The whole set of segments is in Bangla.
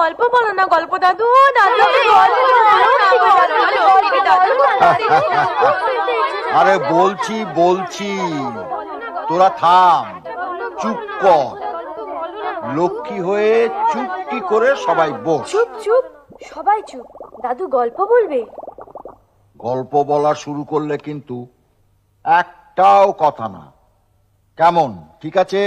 গল্প বলো না গল্প দাদু। আরে বলছি বলছি তোরা থাম, চুপ কর, লক্ষ্মী হয়ে চুপটি করে সবাই বস। চুপ চুপ, সবাই চুপ। দাদু গল্প বলবে। গল্প বলা শুরু করলে কিন্তু একটাও কথা না, কেমন? ঠিক আছে?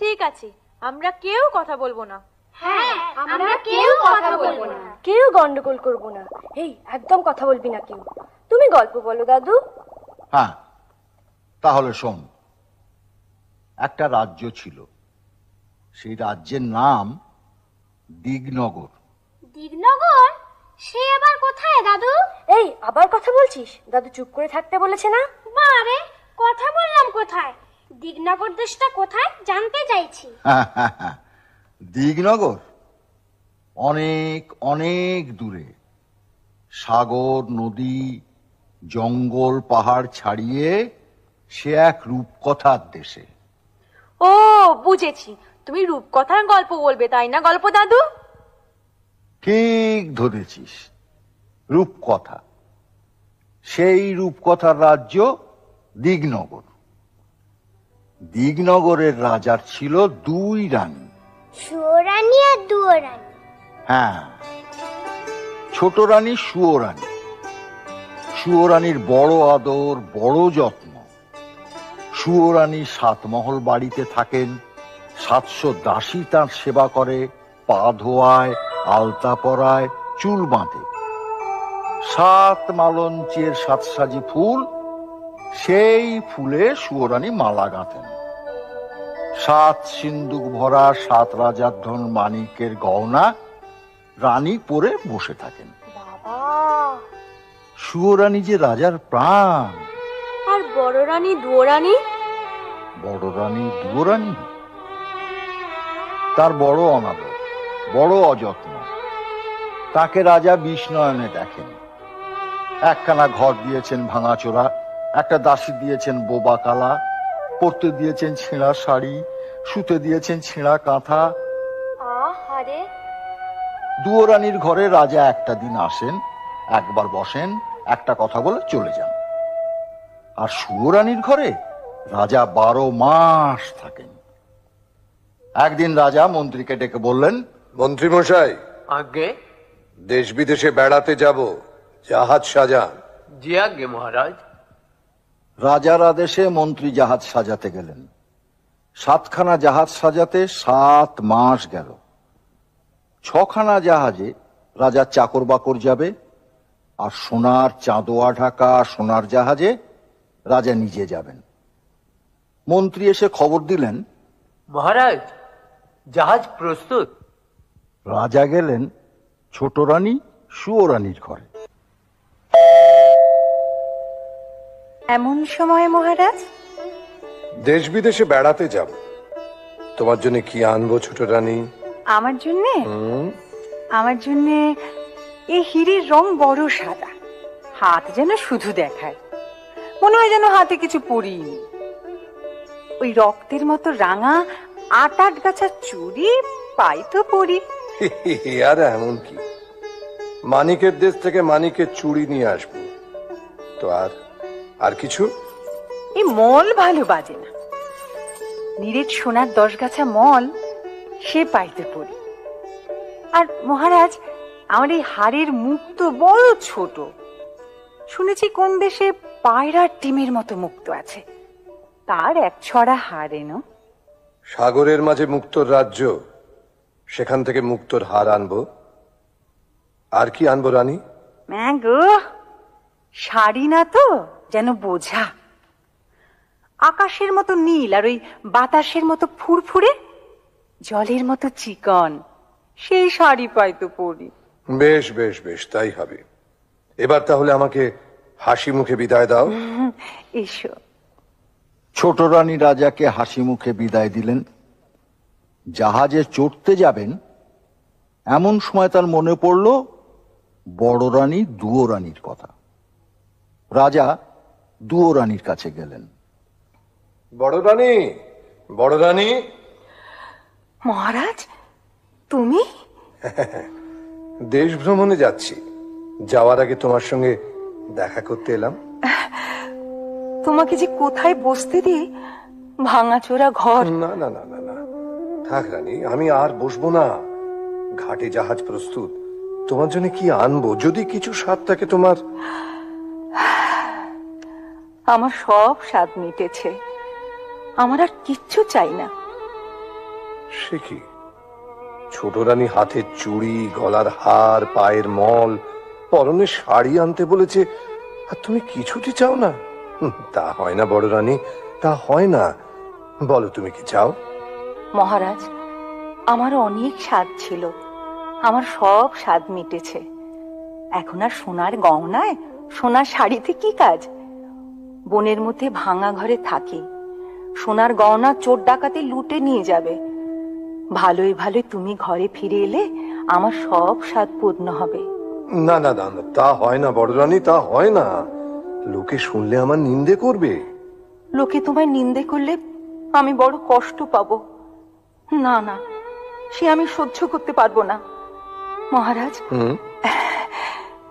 ঠিক আছে, আমরা কেউ কথা বলবো না। হ্যাঁ, আমরা কেউ কথা বলবো না, কেউ গন্ডগোল করবো না। এই একদম কথা বলবি না কেউ। তুমি গল্প বলো দাদু। হ্যাঁ, তাহলে শোন। একটা রাজ্য ছিল, সেই রাজ্যের নাম দিগনগর। দিগনগর? সে আবার কোথায় দাদু? এই আবার কথা বলছিস? দাদু চুপ করে থাকতে বলেছে না? বারে, কথা বললাম কোথায়? দিগনগর দেশটা কোথায় জানতে চাইছি। দিগনগর অনেক অনেক দূরে, সাগর নদী জঙ্গল পাহাড় ছাড়িয়ে সে এক রূপকথার দেশে। ও বুঝেছি, তুমি রূপকথার গল্প বলবে তাই না গল্প দাদু? ঠিক ধরেছিস, রূপকথা। সেই রূপকথার রাজ্য দিগনগর। দিগনগরের রাজার ছিল দুই রানী, সুয়োরানী আর দুয়োরানী। হ্যাঁ, ছোট রানী সুয়োরানী। সুয়োরানীর বড় আদর, বড় যত্ন। সুয়োরানী 7 মহল বাড়িতে থাকেন, 700 দাসী তাঁর সেবা করে, পা ধোয়ায়, আলতা পরায়, চুল বাঁধে। 7 মালঞ্চের 7 সাজি ফুল, সেই ফুলে সুয়োরানী মালা গাঁথেন। 7 সিন্দুক ভরা 7 রাজার ধন মানিকের গহনা রানী পরে বসে থাকেন। সুয়োরানী যে রাজার প্রাণ। আর বড় রানী দুয়োরানী? বড় রানী দুয়োরানী তার বড় অনাদর, বড় অযত্ন। তাকে রাজা বিষ্ণয়নে দেখেন। একখানা ঘর দিয়েছেন ভাঙাচোরা, একটা দাসী দিয়েছেন বোবা কালা, পরতে দিয়েছেন ছেঁড়া শাড়ি, শুতে দিয়েছেন ছেঁড়া কাঁথা। আহারে, দুয়োরানির ঘরে রাজা একটা দিন আসেন, একবার বসেন, একটা কথা বলে চলে যান। আর সুয়োরানির ঘরে রাজা 12 মাস থাকেন। একদিন রাজা মন্ত্রীকে ডেকে বললেন, মন্ত্রী মশাই, আজ্ঞে। দেশ বিদেশে বেড়াতে যাব, জাহাজ সাজান। জি আজ্ঞে মহারাজ। রাজার আদেশে মন্ত্রী জাহাজ সাজাতে গেলেন। 7খানা জাহাজ সাজাতে 7 মাস গেল। 6খানা জাহাজে রাজার চাকর বাকর যাবে, আর সোনার চাঁদোয়া ঢাকা সোনার জাহাজে রাজা নিজে যাবেন। মন্ত্রী এসে খবর দিলেন, মহারাজ, জাহাজ প্রস্তুত। রাজা গেলেন ছোট রানী সুয়োরানির ঘরে। এমন সময় মহারাজ? দেশ বিদেশে বেড়াতে যাব, তোমার জন্য কি আনবো ছোট রানী? আমার জন্যে? আমার জন্যে এই হিরের রং বড় সাদা, হাত যেন শুধু দেখায়, মনে হয় যেন হাতে কিছু পরিনি। ওই রক্তের মতো রাঙা 8 গাছা চুড়ি পাই তো পরি। আর এমন কি, মানিকের দেশ থেকে মানিকের চুড়ি নিয়ে আসবো তো। আর কিছু? এই মল ভালো বাজে না, নিরেট সোনার 10 গাছা মল সে পাইতে পরি। আর মহারাজ, আমার এই হাড়ের মুখ তো বড় ছোট। শুনেছি কোন দেশে পায়রার ডিমের মতো মুক্ত আছে, তার 1 ছড়া হাড় এনো। সাগরের মাঝে মুক্তোর রাজ্য, সেখান থেকে মুক্তোর হার আনবো। আর কি আনবো রানী? গো, শাড়ি না তো, যেন বোঝা। আকাশের মতো নীল আর ওই বাতাসের মতো ফুরফুরে, জলের মতো চিকন, সেই শাড়ি পাইতো পরি। বেশ বেশ বেশ, তাই হবে। এবার তাহলে আমাকে হাসি মুখে বিদায় দাও। এসো। ছোট রানী রাজাকে হাসি মুখে বিদায় দিলেন। জাহাজে চড়তে যাবেন, এমন সময় তার মনে পড়ল বড় রানী দুয়োরানির কথা। রাজা দুয়োরানির কাছে গেলেন। বড় রানী, বড় রানী। মহারাজ, তুমি? দেশ ভ্রমণে যাচ্ছি, যাওয়ার আগে তোমার সঙ্গে দেখা করতে এলাম। তোমাকে যে কোথায় বসতে দিই, ভাঙাচোরা ঘর। না না না না না, থাক রানী, আমি আর বসবো না। ঘাটে জাহাজ প্রস্তুত, তোমার জন্য কি আনবো? যদি কিছু স্বাদ থাকে তোমার। আমার সব স্বাদ মিটেছে, আমার আর কিচ্ছু চাই না। সে কি, ছোট রানী হাতের চুড়ি, গলার হার, পায়ের মল, পরনে শাড়ি আনতে বলেছে, আর তুমি কিছুটি চাও না? তা হয় না বড় রানী, তা হয় না। বলো তুমি কি চাও? মহারাজ, আমার অনেক স্বাদ ছিল, আমার সব স্বাদ মিটেছে। এখন আর সোনার গহনায়, সোনার শাড়িতে কি কাজ? বনের মধ্যে ভাঙা ঘরে থাকি, সোনার গহনা চোর ডাকাতে লুটে নিয়ে যাবে। ভালোই ভালোই তুমি ঘরে ফিরে এলে আমার সব স্বাদ পূর্ণ হবে। না না না, তা হয় না বড় রানী, তা হয় না। লোকে শুনলে আমার নিন্দে করবে। লোকে তোমায় নিন্দে করলে আমি বড় কষ্ট পাবো। না না, সে আমি সহ্য করতে পারবো না। মহারাজ,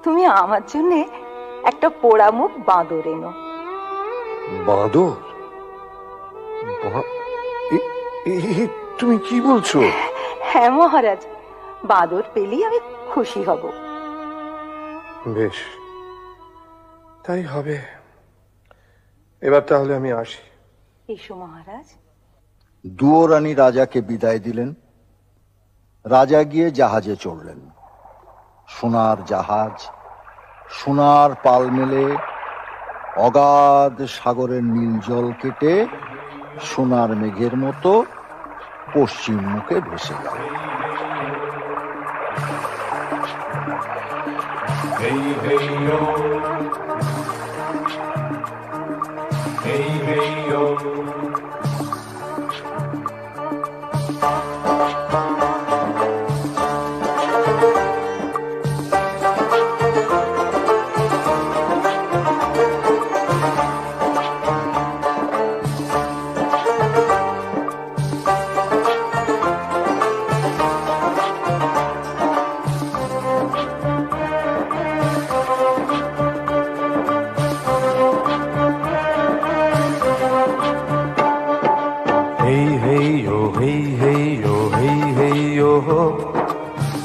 তুমি আমার জন্য একটা পোড়ামুখ বাঁদর এনো। বাঁদর? তুমি কি বলছো? হ্যাঁ মহারাজ, বাঁদর পেলেই আমি খুশি হব। বেশ, তাই হবে। এবার তাহলে আমি আসি। এসো মহারাজ। দুয়োরানী রাজাকে বিদায় দিলেন। রাজা গিয়ে জাহাজে চড়লেন। সোনার জাহাজ, সোনার পাল মেলে অগাধ সাগরের নীল জল কেটে সোনার মেঘের মতো পশ্চিম মুখে ভেসে গেল। Hey, hey, yo. Hey, hey, yo.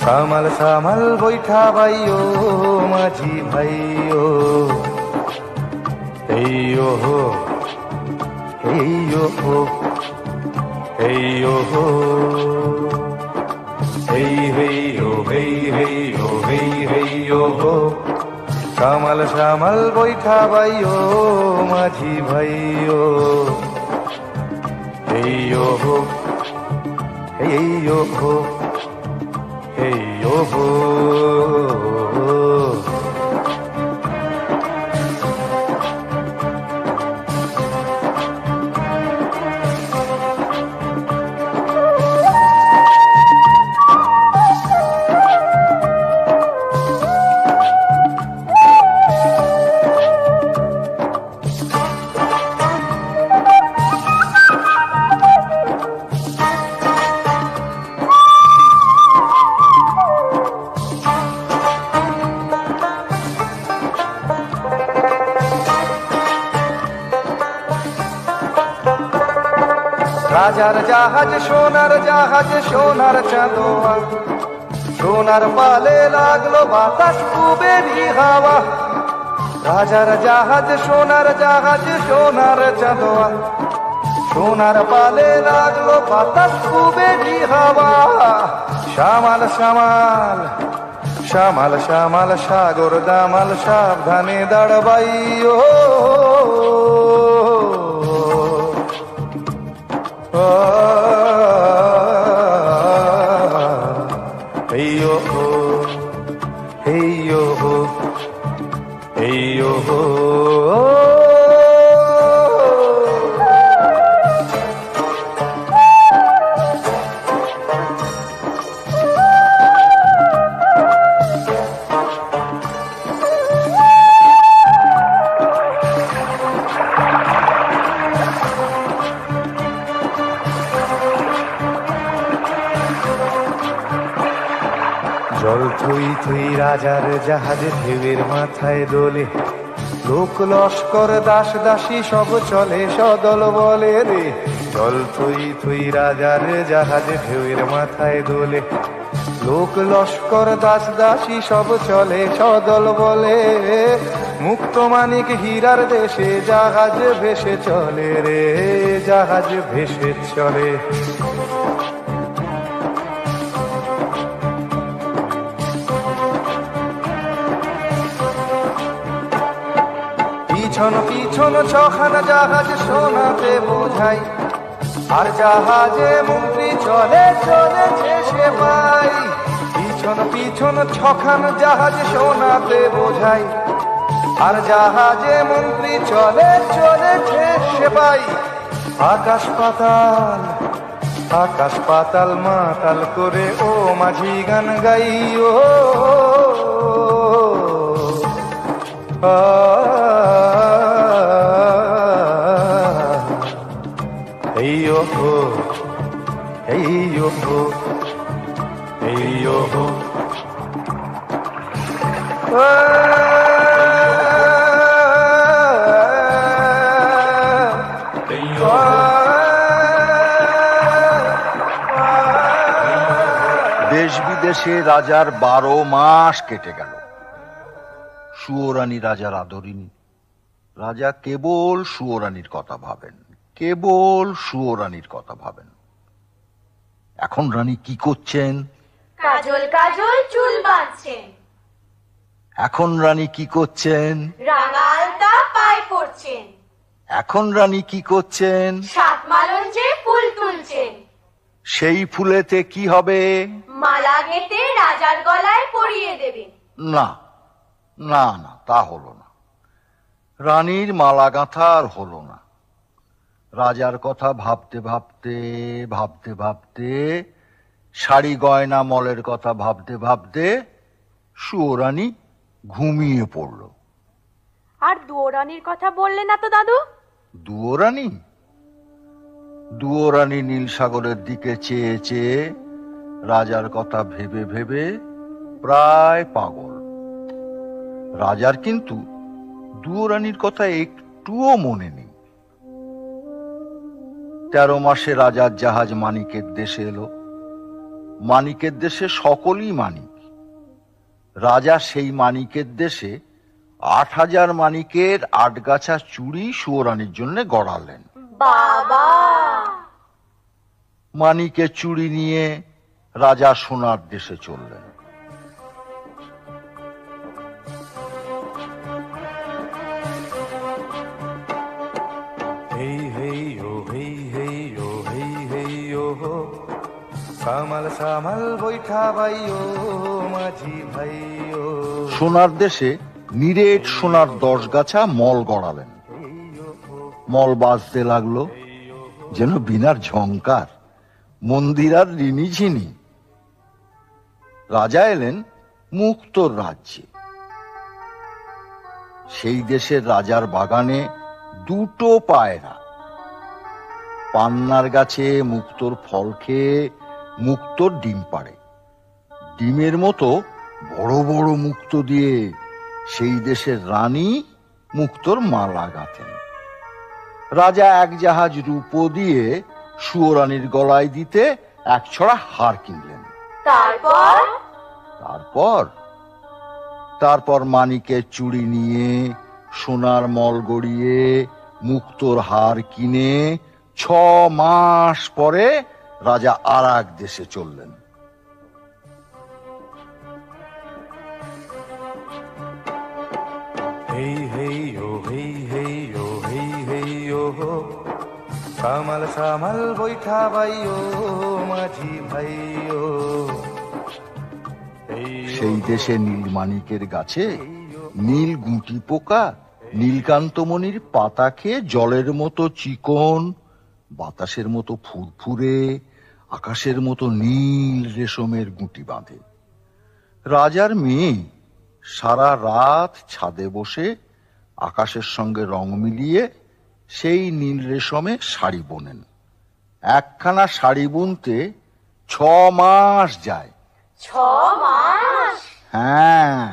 সামাল সামাল বৈঠা বাইও মাঝি ভাইও এইও হো এইও হো এইও হো হেই হেইও হেই হেইও হেই হেইও হো সামাল সামাল বৈঠা বাইও মাঝি ভাইও এইও হো এইও হো এইও হো রাজার জাহাজ সোনার জাহাজ সোনার চাঁদোয়া সোনার পালে লাগলো বাতাস কুবেরি হাওয়া রাজার জাহাজ সোনার চাঁদোয়া সোনার পালে লাগলো বাতাস কুবেরি হাওয়া শ্যামাল শ্যামাল শ্যামাল শ্যামাল সাগর দামাল সাবধানে দাঁড়বাইও হেইও হো হেইও হো হেইও হো জল থুই থুই রাজার জাহাজ ঢেউয়ের মাথায় দোলে লোক লস্কর দাস দাসী সব চলে সদল বলে রে জল থুই থুই রাজার জাহাজ ঢেউয়ের মাথায় দোলে লোক লস্কর দাস দাসী সব চলে সদল বলে মুক্ত মানিক হীরার দেশে জাহাজ ভেসে চলে রে জাহাজ ভেসে চলে পিছন পিছন ছখানা জাহাজ সোনাতে বোঝাই আর জাহাজে মন্ত্রী চলে চলেছে সেপাই পিছন পিছন ছখানা জাহাজ সোনাতে বোঝাই আর জাহাজে মন্ত্রী চলে চলেছে সেপাই আকাশ পাতাল মাতাল করে ও মাঝি গান গাইও হেইও হো হেইও হো হেইও হো দেশ বিদেশে রাজার 12 মাস কেটে গেল। সুয়োরানী রাজার আদরিনী। রাজা কেবল সুয়োরানীর কথা ভাবেন, কেবল সুয়োরানীর কথা ভাবেন। এখন রানী কি করছেন? কাজল কাজল চুল বাঁধছেন। এখন রানী কি করছেন? রাঙা আলতা পায়ে পড়ছেন। এখন রানী কি করছেন? সাত মালঞ্চে ফুল তুলছেন। সেই ফুলেতে কি হবে? মালা গেঁথে রাজার গলায় পরিয়ে দেবেন। না না না, তা হলো না। রানীর মালা গাঁথা আর হলো না। রাজার কথা ভাবতে ভাবতে ভাবতে ভাবতে, শাড়ি গয়না মলের কথা ভাবতে ভাবতে সুয়োরানী ঘুমিয়ে পড়ল। আর দুয়োরানীর কথা বললে না তো দাদু? দুয়োরানী? দুয়োরানী নীল সাগরের দিকে চেয়ে চেয়ে রাজার কথা ভেবে ভেবে প্রায় পাগল। রাজার কিন্তু দুয়োরানীর কথা একটুও মনে নেই। 13 মাসে রাজার জাহাজ মানিকের দেশে এলো। মানিকের দেশে সকলই মানিক। রাজা সেই মানিকের দেশে ৮,০০০ মানিকের ৮ গাছা চুড়ি সুয়োরানীর জন্য গড়ালেন। বাবা মানিকের চুড়ি নিয়ে রাজা সোনার দেশে চললেন। হেই হেই ও হেই হেই ও হেই হেই ও হো, সামাল সামাল বৈঠা ভাই ও মাঝি ভাই ও। সোনার দেশে নিরেট সোনার 10 গাছা মল গড়ালেন। মল বাজতে লাগলো যেন বিনার ঝংকার, মন্দির আর রিনিঝিনি। রাজা এলেন মুক্তোর রাজ্যে। সেই দেশের রাজার বাগানে 2টো পায়রা পান্নার গাছে মুক্তোর ফল খেয়ে মুক্তোর ডিম পাড়ে। ডিমের মতো বড় বড় মুক্তো দিয়ে সেই দেশের রানী মুক্তোর মালা গাঁথেন। রাজা 1 জাহাজ রূপো দিয়ে সুয়োরানীর গলায় দিতে 1 ছড়া হার কিনলেন। তারপর মানিকের চুড়ি নিয়ে সোনার মল গড়িয়ে মুক্তোর হার কিনে 6 মাস পরে রাজা আর এক দেশে চললেন। হেই হেই ও হেই হেই ও হেই হেই ও হো, সামাল সামাল বৈঠা ভাই ও মাঝি ভাই ও। সেই দেশে নীলমাণিকের গাছে নীল গুটি পোকা নীলকান্তমণির পাতা খেয়ে জলের মতো চিকন, বাতাসের মতো ফুরফুরে, আকাশের মতো নীল রেশমের গুটি বাঁধে। রাজার মেয়ে সারা রাত ছাদে বসে আকাশের সঙ্গে রং মিলিয়ে সেই নীল রেশমে শাড়ি বোনেন। একখানা শাড়ি বুনতে 6 মাস যায়। 6 মাস? হ্যাঁ,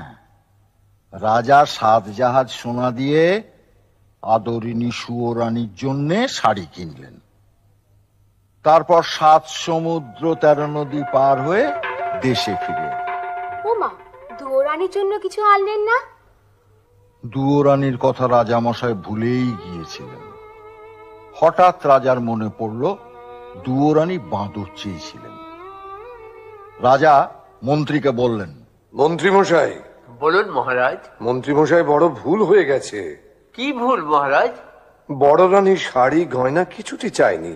রাজা 7 জাহাজ সোনা দিয়ে আদরিনী সুয়োরানীর জন্যে শাড়ি কিনলেন। তারপর 7 সমুদ্র 13 নদী পার হয়ে দেশে ফিরে। ওমা, দুয়োরানীর জন্য কিছু আনলেন না? দুয়োরানীর কথা রাজামশাই ভুলেই গিয়েছিলেন। হঠাৎ রাজার মনে পড়ল দুয়োরানী বাঁদর চেয়েছিলেন। রাজা মন্ত্রীকে বললেন, মন্ত্রীমশাই, বলুন মহারাজ। মন্ত্রীমশাই বড় ভুল হয়ে গেছে। কি ভুল মহারাজ? বড় রানীর শাড়ি গয়না কিছুটি চাইনি,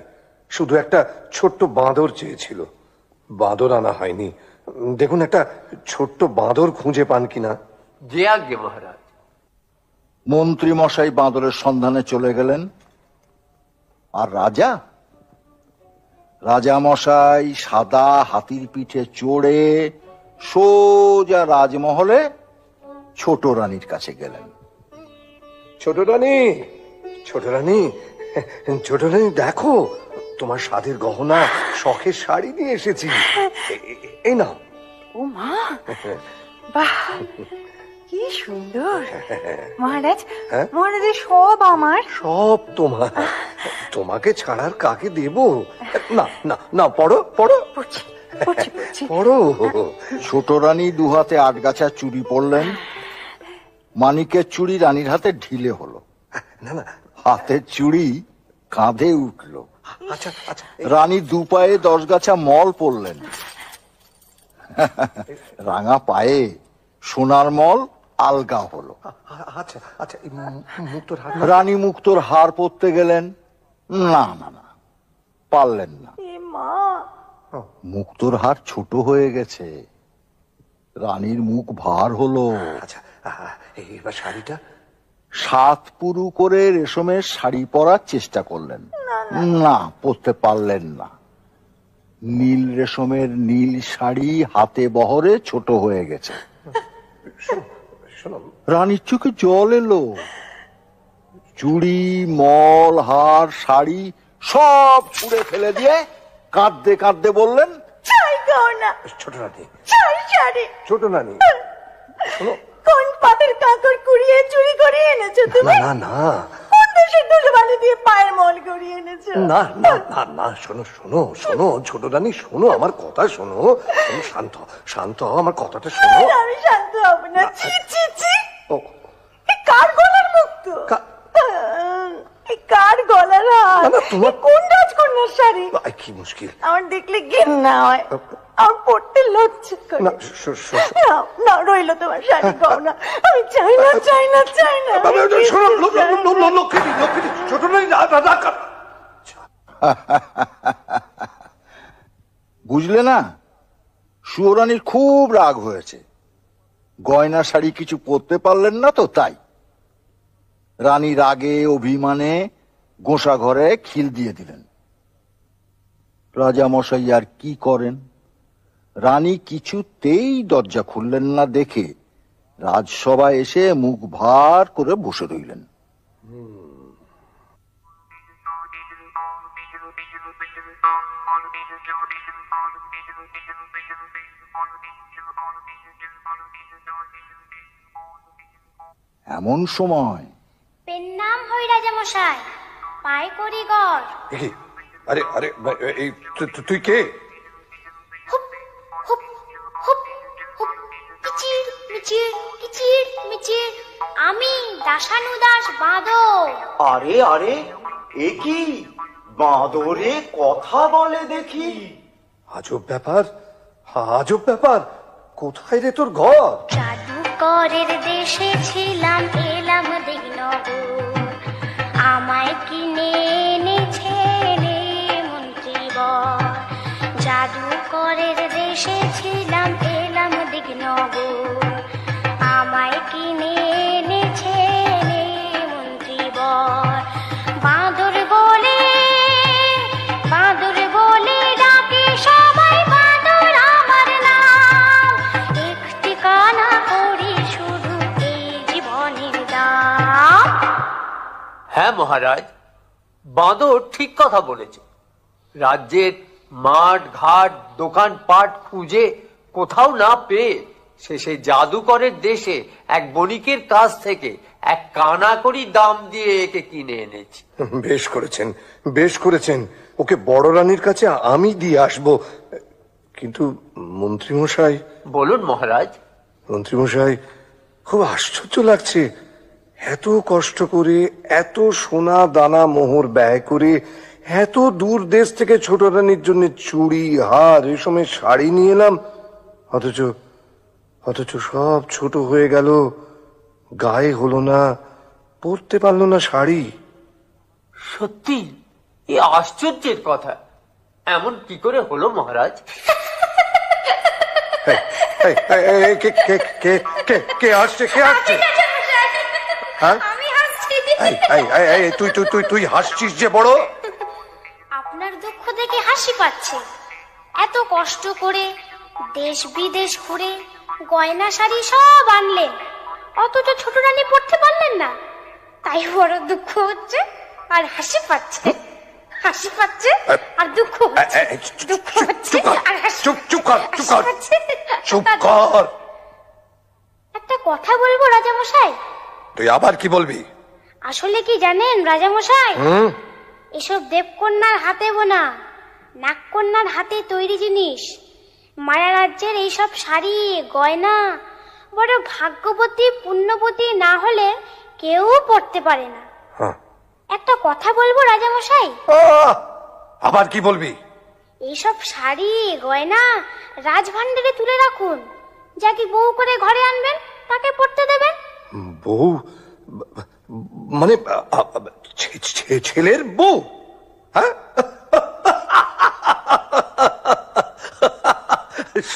শুধু একটা ছোট্ট বাঁদর চেয়েছিল। বাঁদর আনা হয়নি। দেখুন একটা ছোট্ট বাঁদর খুঁজে পান কিনা। যে আজ্ঞে মহারাজ। মন্ত্রী মশাই বাঁদরের সন্ধানে চলে গেলেন। আর রাজামশাই সাদা হাতির পিঠে চড়ে সোজা রাজমহলে ছোট রানীর কাছে গেলেন। ছোট রানী, ছোট রানী, ছোট রানী, দেখো তোমার স্বাদের গহনা, শখের শাড়ি নিয়ে এসেছি। এই নাও। ও মা, বাহ, কি সুন্দর! মহারাজ, মহারাজের সব আমার। সব তোমার। তোমাকে ছাড়ার কাকে দেব? না না না, পড়ো পড়ো পড়ো। ছোট রানী 2 হাতে 8 গাছা চুড়ি পরলেন। মানিকের চুড়ি রানীর হাতে ঢিলে হলো। না না, হাতের চুড়ি কাঁধে উঠলো। আচ্ছা আচ্ছা। রানী 2 পায়ে 10 গাছা মল পরলেন। রাঙা পায়ে সোনার মল আলগা হলো। আচ্ছা আচ্ছা, মুক্তোর হার। রানী মুক্তোর হার পরতে গেলেন। না না না, পারলেন না। মুক্তোর হার ছোট হয়ে গেছে। রানীর মুখ ভার হলো। আচ্ছা, এবার শাড়িটা? 7 পুরু করে রেশমের শাড়ি পরার চেষ্টা করলেন। না, পরতে পারলেন না। নীল রেশমের নীল শাড়ি হাতে বহরে ছোট হয়ে গেছে। রানীর চোখে জল এলো। চুড়ি, মল, হার, শাড়ি সব ছুঁড়ে ফেলে দিয়ে কাঁদতে কাঁদতে বললেন, ছোট রানী, ছোট রানী, শোনো। কোন পাতের কাঁকড় কুড়িয়ে চুরি করে এনেছো তুমি? না না, কোন সে ধুলোবালি দিয়ে পায়ের মল গড়িয়ে এনেছো। না না না না, শোনো শোনো শোনো ছোট রানী, শোনো আমার কথা, শোনো শোনো, শান্ত শান্ত হও, আমার কথাটা শোনো। আমি শান্ত হব না। ছি ছি ছি, ও, এ কার গলার মুক্ত, এ কার গলার হার, না, না, তোমার এ কোন রাজকন্যার শাড়ি? আই, কি মুশকিল। আমার দেখলে ঘেন্না হয়, আমার পড়তে লজ্জা করে। না, না না, রইলো তোমার শাড়ি গহনা, আমি চাই না চাই না চাই না। শোনো, লক্ষ্মী ছোট রানী, বুঝলে না, সুয়োরানীর খুব রাগ হয়েছে। গয়না শাড়ি কিছু পরতে পারলেন না তো তাই। রানী রাগে অভিমানে গোসা ঘরে খিল দিয়ে দিলেন। রাজা মশাই আর কি করেন, রানী কিছুতেই দরজা খুললেন না দেখে রাজসভায় এসে মুখ ভার করে বসে রইলেন। এমন সময় পেন নাম হই রাজামশাই, পায় করি গড়। আরে আরে, এই তুই কে? হুপ হুপ হুপ হুপ, কিচির মিচির কিচির মিচির, আমি দাসানুদাস বাঁদর। আরে আরে, এ কি বাঁদরে কথা বলে দেখি? আজব ব্যাপার, আজব ব্যাপার। কোথায় রে তোর ঘর? জাদুকরের দেশে ছিলাম, এলাম দিগনগর, আমায় কিনে এনেছে রে মন্ত্রীবর। জাদুকরের দেশে ছিলাম, এলাম দিগনগর, আমায় কিনে এনেছে রে মন্ত্রীবর। বাঁদর বলে ডাকে সবাই, বাঁদর আমার নাম, একটি কানা করি শুধু এই জীবনের দাম। হ্যাঁ মহারাজ, বাঁদর ঠিক কথা বলেছে। রাজ্যের মাঠ ঘাট দোকানপাট খুঁজে কোথাও না পেয়ে শেষে জাদুকরের দেশে এক বণিকের কাছ থেকে এক কানা করি দাম দিয়ে একে কিনে এনেছি। বেশ করেছেন, বেশ করেছেন। ওকে বড় রানীর কাছে আমি দিয়ে আসবো। কিন্তু মন্ত্রীমশাই। বলুন মহারাজ। মন্ত্রীমশাই, খুব আশ্চর্য লাগছে। এত কষ্ট করে, এত সোনা দানা মোহর ব্যয় করে, এত দূর দেশ থেকে ছোট রানীর জন্য চুড়ি হার রেশমের শাড়ি নিয়ে এলাম, অথচ সব ছোট হয়ে গেল, গায়ে হলো না, পরতে পারলো না শাড়ি। সত্যি এ আশ্চর্যের কথা। এমন কি করে হলো মহারাজ? কে আসছে, কে আসছে? আমি হাসছি। তুই হাসছিস যে বড়? আপনার দুঃখ দেখে হাসি পাচ্ছে। এত কষ্ট করে দেশ বিদেশ ঘুরে গয়না শাড়ি সব আনলেন, অথচ ছোট রানী পড়তে পারলেন না, তাই বড় দুঃখ হচ্ছে আর হাসি পাচ্ছে। হাসি পাচ্ছে আর দুঃখ হচ্ছে, দুঃখ হচ্ছে আর হাসি। চুপ কর। একটা কথা বলবো রাজামশাই। তুই আবার কি বলবি? আসলে কি জানেন রাজামশাই, এসব দেবকন্যার হাতে বোনা, নাগকন্যার হাতে তৈরি জিনিস, মায়া রাজ্যের এইসব শাড়ি গয়না বড় ভাগ্যবতী পুণ্যবতী না হলে কেউ পড়তে পারে না। একটা কথা বলবো রাজামশাই। আবার কি বলবি? এইসব শাড়ি গয়না রাজভান্ডারে তুলে রাখুন, যাকে বউ করে ঘরে আনবেন তাকে পড়তে দেবেন। বউ মানে ছেলের বউ? হ্যাঁ,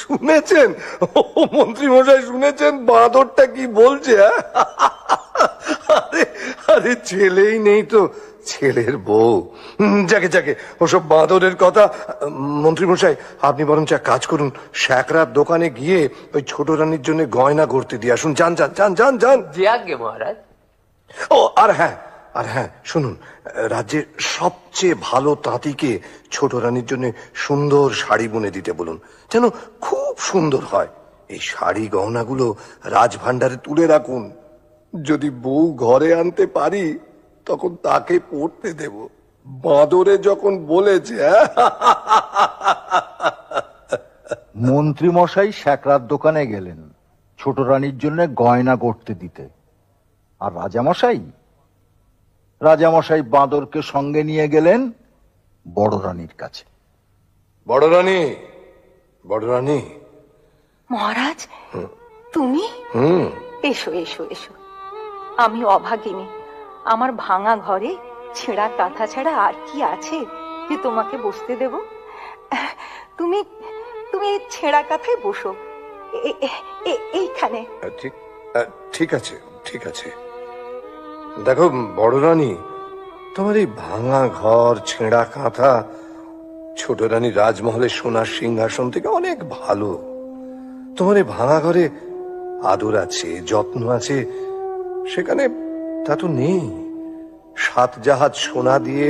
শুনেছেন মন্ত্রী মশাই, শুনেছেন বাঁদরটা কি বলছে? আরে ছেলেই নেই তো ছেলের বউ। যাকে ওসব বাঁদরের কথা। মন্ত্রী মশাই, আপনি বরঞ্চ এক কাজ করুন, শ্যাকরার দোকানে গিয়ে ওই ছোট রানীর জন্য গয়না গড়তে দিয়ে আসুন। যান। যে আজ্ঞে মহারাজ। ও আর হ্যাঁ শুনুন, রাজ্যের সবচেয়ে ভালো তাঁতিকে ছোট রানীর জন্য সুন্দর শাড়ি বুনে দিতে বলুন, যেন খুব সুন্দর হয়। এই শাড়ি গহনাগুলো রাজভান্ডারে তুলে রাখুন। যদি বউ ঘরে আনতে পারি তখন তাকে পড়তে দেব। বাঁদরে যখন বলেছে মন্ত্রী মশাই স্যাকরার দোকানে গেলেন ছোট রানীর জন্য গয়না গড়তে দিতে। আর রাজামশাই বাঁদরকে সঙ্গে নিয়ে গেলেন বড় রানীর কাছে। বড় রানী। মহারাজ, তুমি? এসো এসো এসো। আমি অভাগিনী। আমার ভাঙা ঘরে ছেঁড়া কাঁথা ছাড়া আর কি আছে যে তোমাকে বসতে দেব? তুমি তুমি এই ছেঁড়া কাঁথায় বসো, এইখানে। ঠিক আছে। দেখো বড় রানী, তোমার এই ভাঙা ঘর, ছেঁড়া কাঁথা ছোট রানী রাজমহলের সোনার সিংহাসন থেকে অনেক ভালো। তোমার এই ভাঙা ঘরে আদর আছে, যত্ন আছে, সেখানে তা তো নেই। 7 জাহাজ সোনা দিয়ে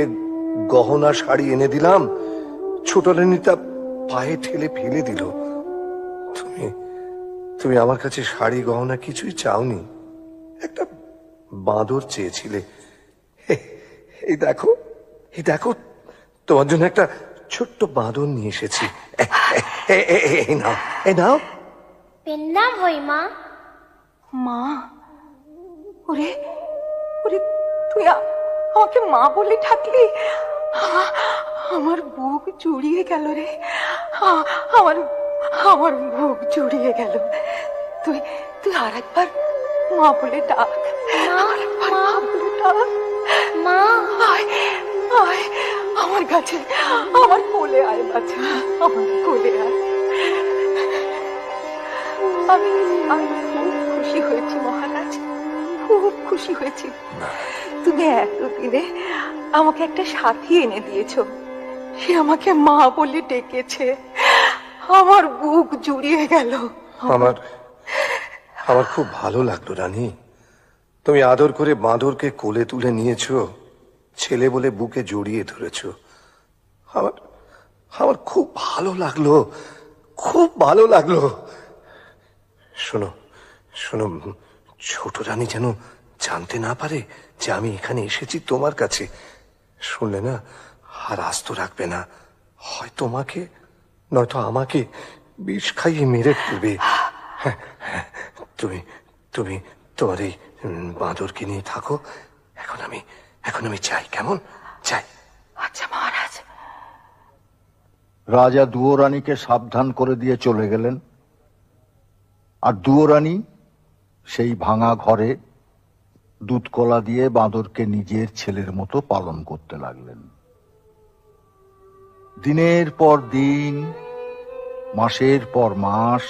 গহনা শাড়ি এনে দিলাম, ছোট রানী তা পায়ে ঠেলে ফেলে দিল। তুমি আমার কাছে শাড়ি গহনা কিছুই চাওনি, একটা বাঁদর চেয়েছিলে। এই দেখো তোমার জন্য একটা ছোট্ট বাঁদর নিয়ে এসেছি। এই নাও। পেন নাম হই মা। মা? ওরে ওরে, তুই আমাকে মা বলে ডাকলি? আমার বুক জুড়িয়ে গেল রে, আমার বুক জুড়িয়ে গেল। তুই আরেকবার মা বলে ডাক। মা, আয় আমার কাছে, আমার কোলে আয় বাছা, আমার কোলে আয়। আমি খুব খুশি হয়েছি মহারাজ, খুব খুশি হয়েছি। তুমি এতদিনে আমাকে একটা সাথী এনে দিয়েছো, সে আমাকে মা বলে ডেকেছে। আমার বুক জুড়িয়ে গেল। আমার খুব ভালো লাগলো রানী। তুমি আদর করে বাঁদরকে কোলে তুলে নিয়েছো, ছেলে বলে বুকে জড়িয়ে ধরেছো। আমার খুব ভালো লাগলো, খুব ভালো লাগলো। শোনো, ছোট রানী যেন জানতে না পারে যে আমি এখানে এসেছি তোমার কাছে। শুনলে না, আর আস্ত রাখবে না। হয় তোমাকে নয়তো আমাকে বিষ খাইয়ে মেরে ফেলবে। তুমি তোমার এই বাঁদরকে নিয়ে থাকো। এখন আমি চাই, কেমন? চাই। আচ্ছা মহারাজ। রাজা দুয়োরানীকে সাবধান করে দিয়ে চলে গেলেন। আর দুয়োরানী সেই ভাঙা ঘরে দুধ কলা দিয়ে বাঁদরকে নিজের ছেলের মতো পালন করতে লাগলেন। দিনের পর দিন, মাসের পর মাস,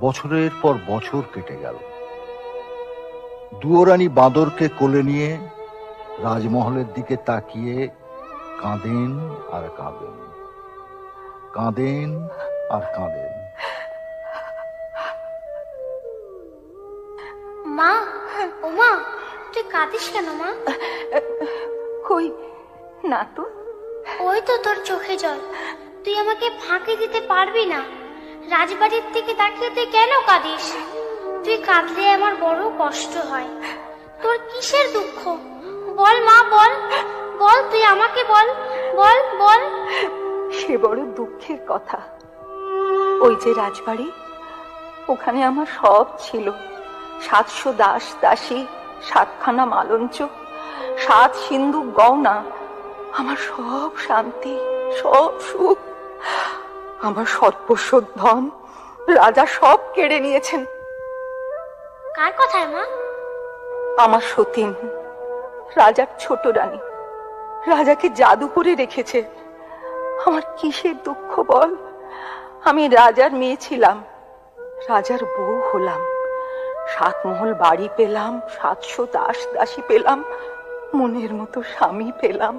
বছরের পর বছর কেটে গেল। দুয়োরানী বাঁদরকে কোলে নিয়ে রাজমহলের দিকে তাকিয়ে কাঁদেন আর কাঁদেন, কাঁদেন আর কাঁদেন। মা, ও মা, তুই কাঁদিস কেন মা? কই না তো। ওই তো তোর চোখে জল। তুই আমাকে ফাঁকি দিতে পারবি না। রাজবাড়ির দিকে তাকিয়ে তুই কেন কাঁদিস? তুই কাঁদলে আমার বড় কষ্ট হয়। তোর কিসের দুঃখ? বল মা, বল, তুই আমাকে বল। সে বড় দুঃখের কথা। ওই যে রাজবাড়ি, ওখানে আমার সব ছিল। 700 দাস দাসী, 7খানা মালঞ্চ, 7 সিন্ধুক গয়না, আমার সব শান্তি, সব সুখ, আমার সর্বস্ব ধন রাজা সব কেড়ে নিয়েছেন। কার কথায় মা? আমার সতীন, রাজার ছোট রানী, রাজাকে জাদু করে রেখেছে। আমার কিসের দুঃখ বল? আমি রাজার মেয়ে ছিলাম, রাজার বউ হলাম, 7 মহল বাড়ি পেলাম, 700 দাস দাসী পেলাম, মনের মতো স্বামী পেলাম।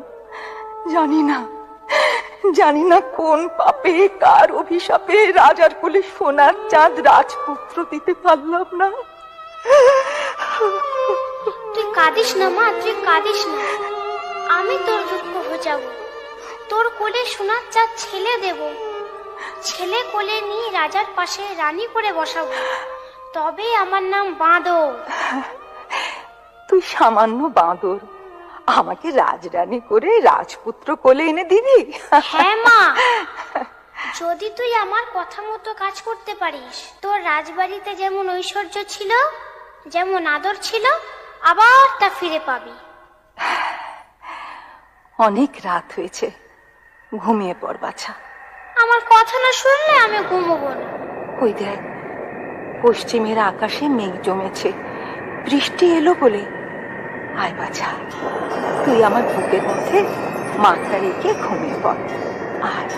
জানি না কোন পাপে, কার অভিশাপে রাজার কোলে সোনার চাঁদ রাজপুত্র দিতে পারলাম না। তুই কাঁদিস না মা, তুই কাঁদিস না। আমি তোর দুঃখ ঘোচাবো। তোর কোলে সোনার চাঁদ ছেলে দেব। ছেলে কোলে নিয়ে রাজার পাশে রানী করে বসাবো। তবে আমার নাম বাঁদর। তুই সামান্য বাঁদর, আমাকে রাজরানী করে রাজপুত্র কোলে এনে দিবি? হ্যাঁ মা, যদি তুই আমার কথা মতো কাজ করতে পারিস, তোর রাজবাড়িতে যেমন ঐশ্বর্য ছিল, যেমন আদর ছিল, আবার তা ফিরে পাবি। অনেক রাত হয়েছে, ঘুমিয়ে পড় বাছা। আমার কথা না শুনলে আমি ঘুমোবো না। ওই দেখ, পশ্চিমের আকাশে মেঘ জমেছে, বৃষ্টি এলো বলে। আয় বাছা, তুই আমার বুকের মধ্যে মাথা রেখে ঘুমিয়ে পড়। আয়।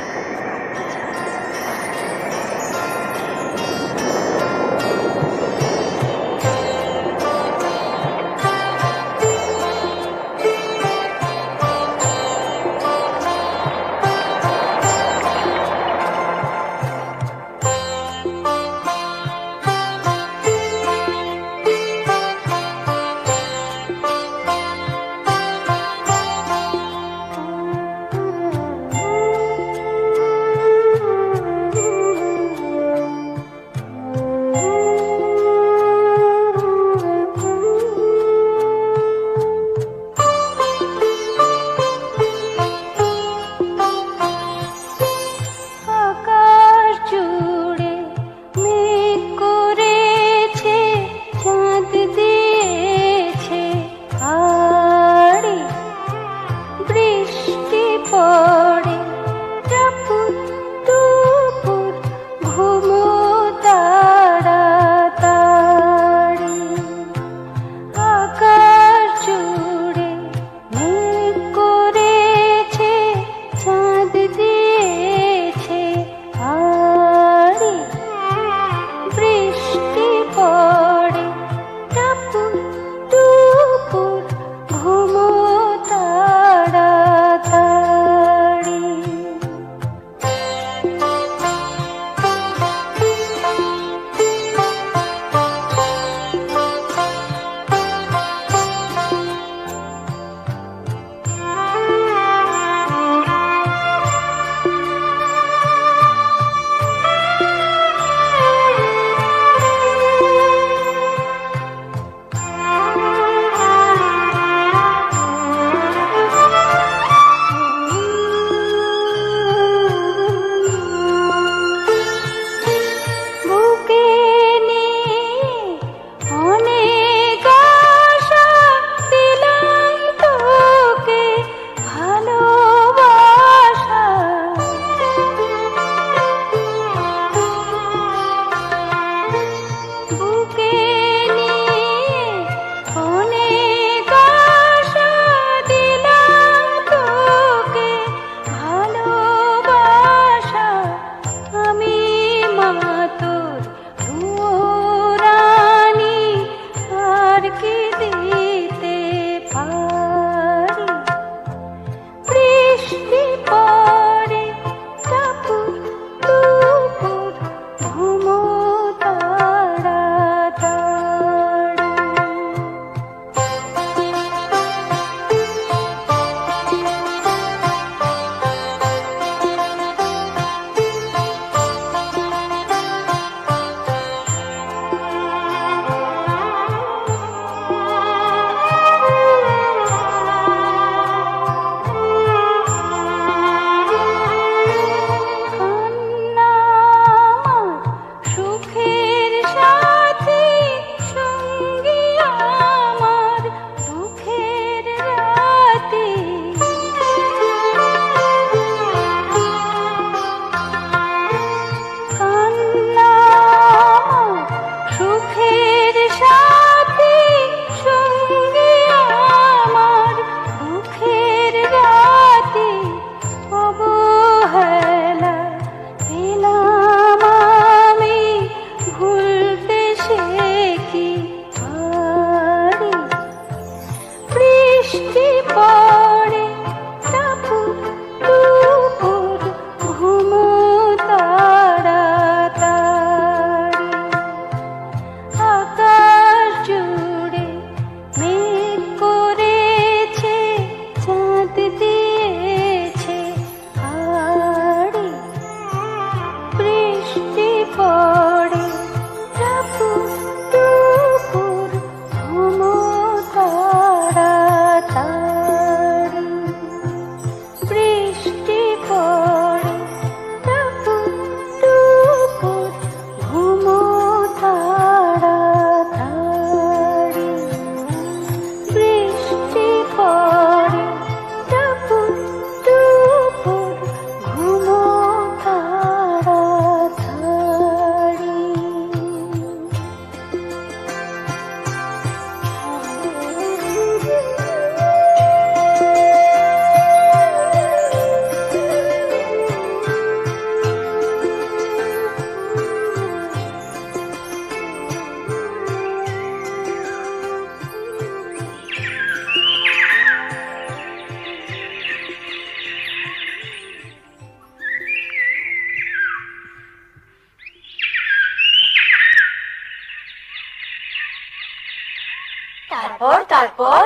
তারপর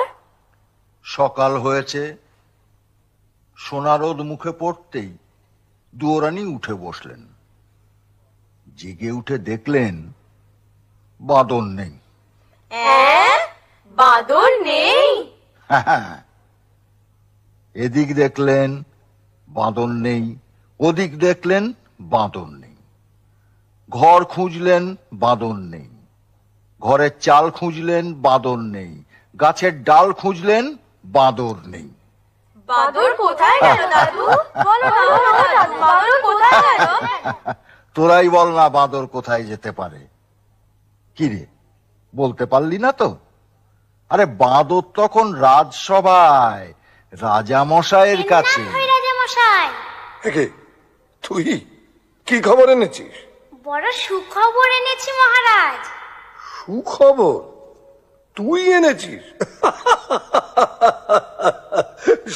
সকাল হয়েছে, সোনারোদ মুখে পড়তেই দুয়োরানী উঠে বসলেন। জেগে উঠে দেখলেন বাঁদর নেই। বাঁদর নেই? এদিক দেখলেন বাঁদর নেই, ওদিক দেখলেন বাঁদর নেই। ঘর খুঁজলেন বাঁদর নেই, ঘরের চাল খুঁজলেন বাঁদর নেই, গাছের ডাল খুঁজলেন বাঁদর নেই। বাঁদর কোথায় গেল দাদু? বলো না, দাদু, বাঁদর কোথায় গেল? তোরাই বল না বাঁদর কোথায় যেতে পারে। কি রে, বলতে পারলি না তো? আরে বাঁদর তখন রাজসভায় রাজা মশাইয়ের কাছে। রাজামশাই, একে তুই কি খবর এনেছিস? বড় সুখবর এনেছি মহারাজ। সুখবর তুই এনেছিস?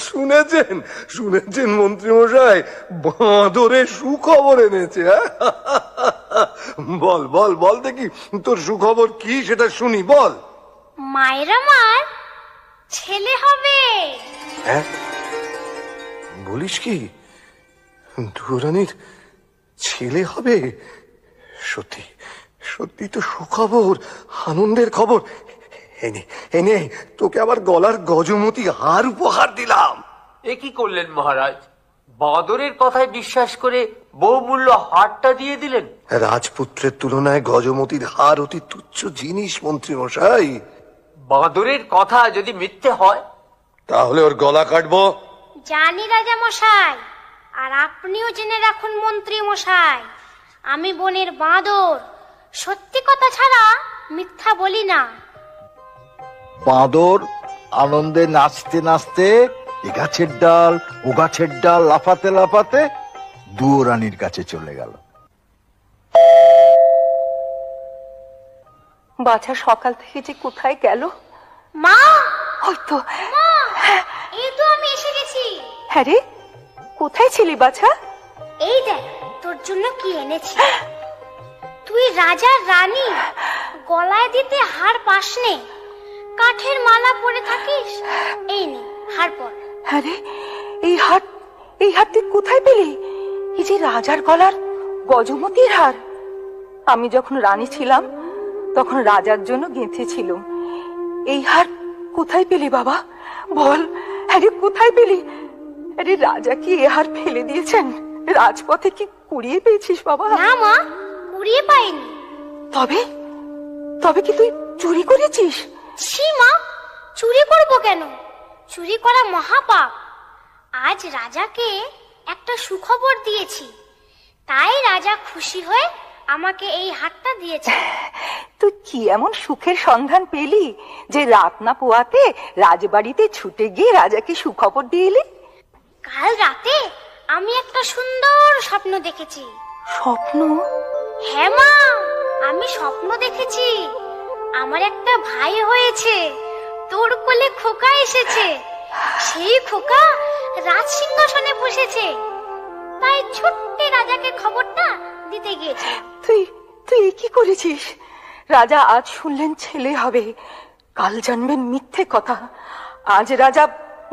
শুনেছেন শুনেছেন মন্ত্রী মশাই, বাঁদরের সুখবর এনেছে। বল বল বল দেখি, তোর সুখবর কি সেটা শুনি, বল। মায়ের আমার ছেলে হবে। হ্যাঁ, বলিস কি? দুয়োরানীর ছেলে হবে? সত্যি সত্যি তো সুখবর, আনন্দের খবর। এনে এনে তোকে আবার গলার গজমতি হার উপহার দিলাম। এ কি করলেন মহারাজ? বাঁদরের কথায় বিশ্বাস করে বহুমূল্য হারটা দিয়ে দিলেন। রাজপুত্রের তুলনায় গজমতির হার অতি তুচ্ছ জিনিস মন্ত্রী মশাই। বাঁদরের কথা যদি মিথ্যে হয় তাহলে ওর গলা কাটবো। জানি রাজামশাই, আর আপনিও জেনে রাখুন মন্ত্রী মশাই, আমি বনের বাঁদর, সত্যি কথা ছাড়া মিথ্যা বলি না। বাঁদর আনন্দে নাচতে নাচতে এ গাছের ডাল ও গাছের ডাল লাফাতে লাফাতে দুয়োরানীর কাছে চলে গেল। বাছা সকাল থেকে যে কোথায় গেল? মা, হয়তো। মা, এই তো আমি এসে গেছি। হ্যাঁ রে, কোথায় ছিলি বাছা? এই দেখ তোর জন্য কি এনেছি। তুই রাজার রানী, গলায় দিতে হার পাস নে, কাঠের মালা পরে থাকিস। এই নে হার পর। হ্যাঁ রে, এই হার তুই কোথায় পেলি? এই যে রাজার গলার গজমতির হার। আমি যখন রানী ছিলাম তখন রাজার জন্য গেঁথেছিলাম। এই হার কোথায় পেলি বাবা? বল, আরে কোথায় পেলি? আরে রাজা কি এ হার ফেলে দিয়েছেন? রাজপথে কি কুড়িয়ে পেয়েছিস বাবা? না মা, কুড়িয়ে পাইনি। তবে তবে কি তুই চুরি করেছিস? ছি মা, চুরি করব কেন? চুরি করা মহাপাপ। আজ রাজাকে একটা সুখবর দিয়েছি, তাই রাজা খুশি হয়ে আমাকে এই হারটা দিয়েছে। তুই কি এমন সুখের সন্ধান পেলি যে রাত না পোয়াতে রাজবাড়িতে ছুটে গিয়ে রাজাকে সুখবর দিয়ে এলি? কাল রাতে আমি একটা সুন্দর স্বপ্ন দেখেছি। স্বপ্ন? হ্যাঁ মা, আমি স্বপ্ন দেখেছি আমার একটা ভাই হয়েছে, তোর কোলে খোকা এসেছে, সেই খোকা রাজ সিংহাসনে বসেছে। তাই ছোট্ট রাজাকে খবরটা দিতে গিয়েছে। তুই কি করেছিস? রাজা আজ শুনলেন ছেলে হবে, কাল জানবেন মিথ্যে কথা। আজ রাজা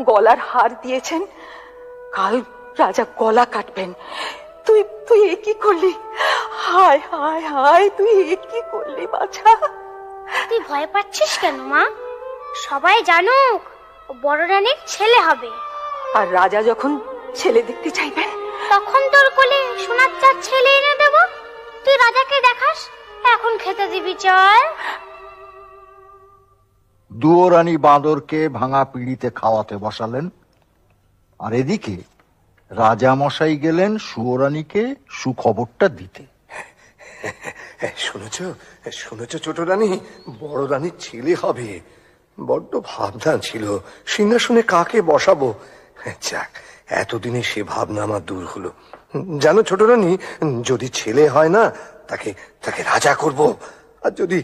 গলার হার দিয়েছেন, কাল রাজা গলা কাটবেন। তুই এ কি করলি? হায় হায় হায়, তুই এ কি করলি বাছা? তুই ভয় পাচ্ছিস কেন মা? সবাই জানুক বড় রানীর ছেলে হবে। আর রাজা যখন ছেলে দেখতে চাইবেন তখন তোর কোলে সোনার চাঁদ ছেলে এনে দেব, তুই রাজাকে দেখাস। এখন খেতে দিবি, চল। দুয়োরানী বাঁদরকে ভাঙা পিঁড়িতে খাওয়াতে বসালেন, আর এদিকে রাজা মশাই গেলেন সুয়োরানীকে সুখবরটা দিতে। শুনেছ শুনেছ ছোট রানী, বড় রানীর ছেলে হবে। বড্ড ভাবনা ছিল সিংহাসনে কাকে বসাবো। যাক, এতদিনে সে ভাবনা আমার দূর হলো। জানো ছোট রানী, যদি ছেলে হয় না তাকে তাকে রাজা করব, আর যদি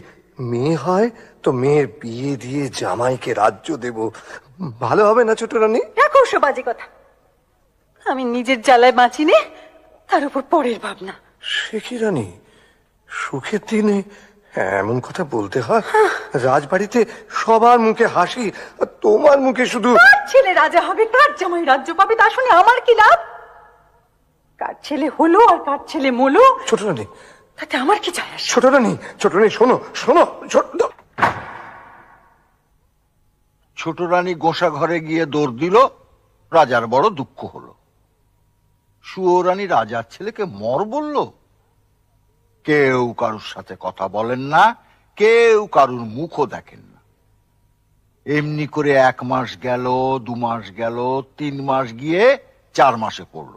মেয়ে হয় তো মেয়ের বিয়ে দিয়ে জামাইকে রাজ্য দেব। ভালো হবে না ছোট রানী? রাখো সব বাজে কথা। আমি নিজের জ্বালায় বাঁচি নে, তার উপর পরের ভাবনা। সে কি রানী, সুখের দিনে এমন কথা বলতে হয়? রাজবাড়িতে সবার মুখে হাসি, আর তোমার মুখে শুধু। কার ছেলে রাজা হবে, কার জামাই রাজ্য পাবে, তা শুনে আমার কি লাভ? কার ছেলে হলো আর কার ছেলে মলো, ছোট রানী, তাতে আমার কি যায় আসে? ছোট রানী, ছোট রানী, শোনো শোনো। ছোট রানী গোসা ঘরে গিয়ে দৌড় দিল। রাজার বড় দুঃখ হলো। সুয়োরানী রাজার ছেলেকে মর বলল। কেউ কারুর সাথে কথা বলেন না, কেউ কারুর মুখও দেখেন না। এমনি করে 1 মাস গেল, 2 মাস গেল, 3 মাস গিয়ে 4 মাসে পড়ল।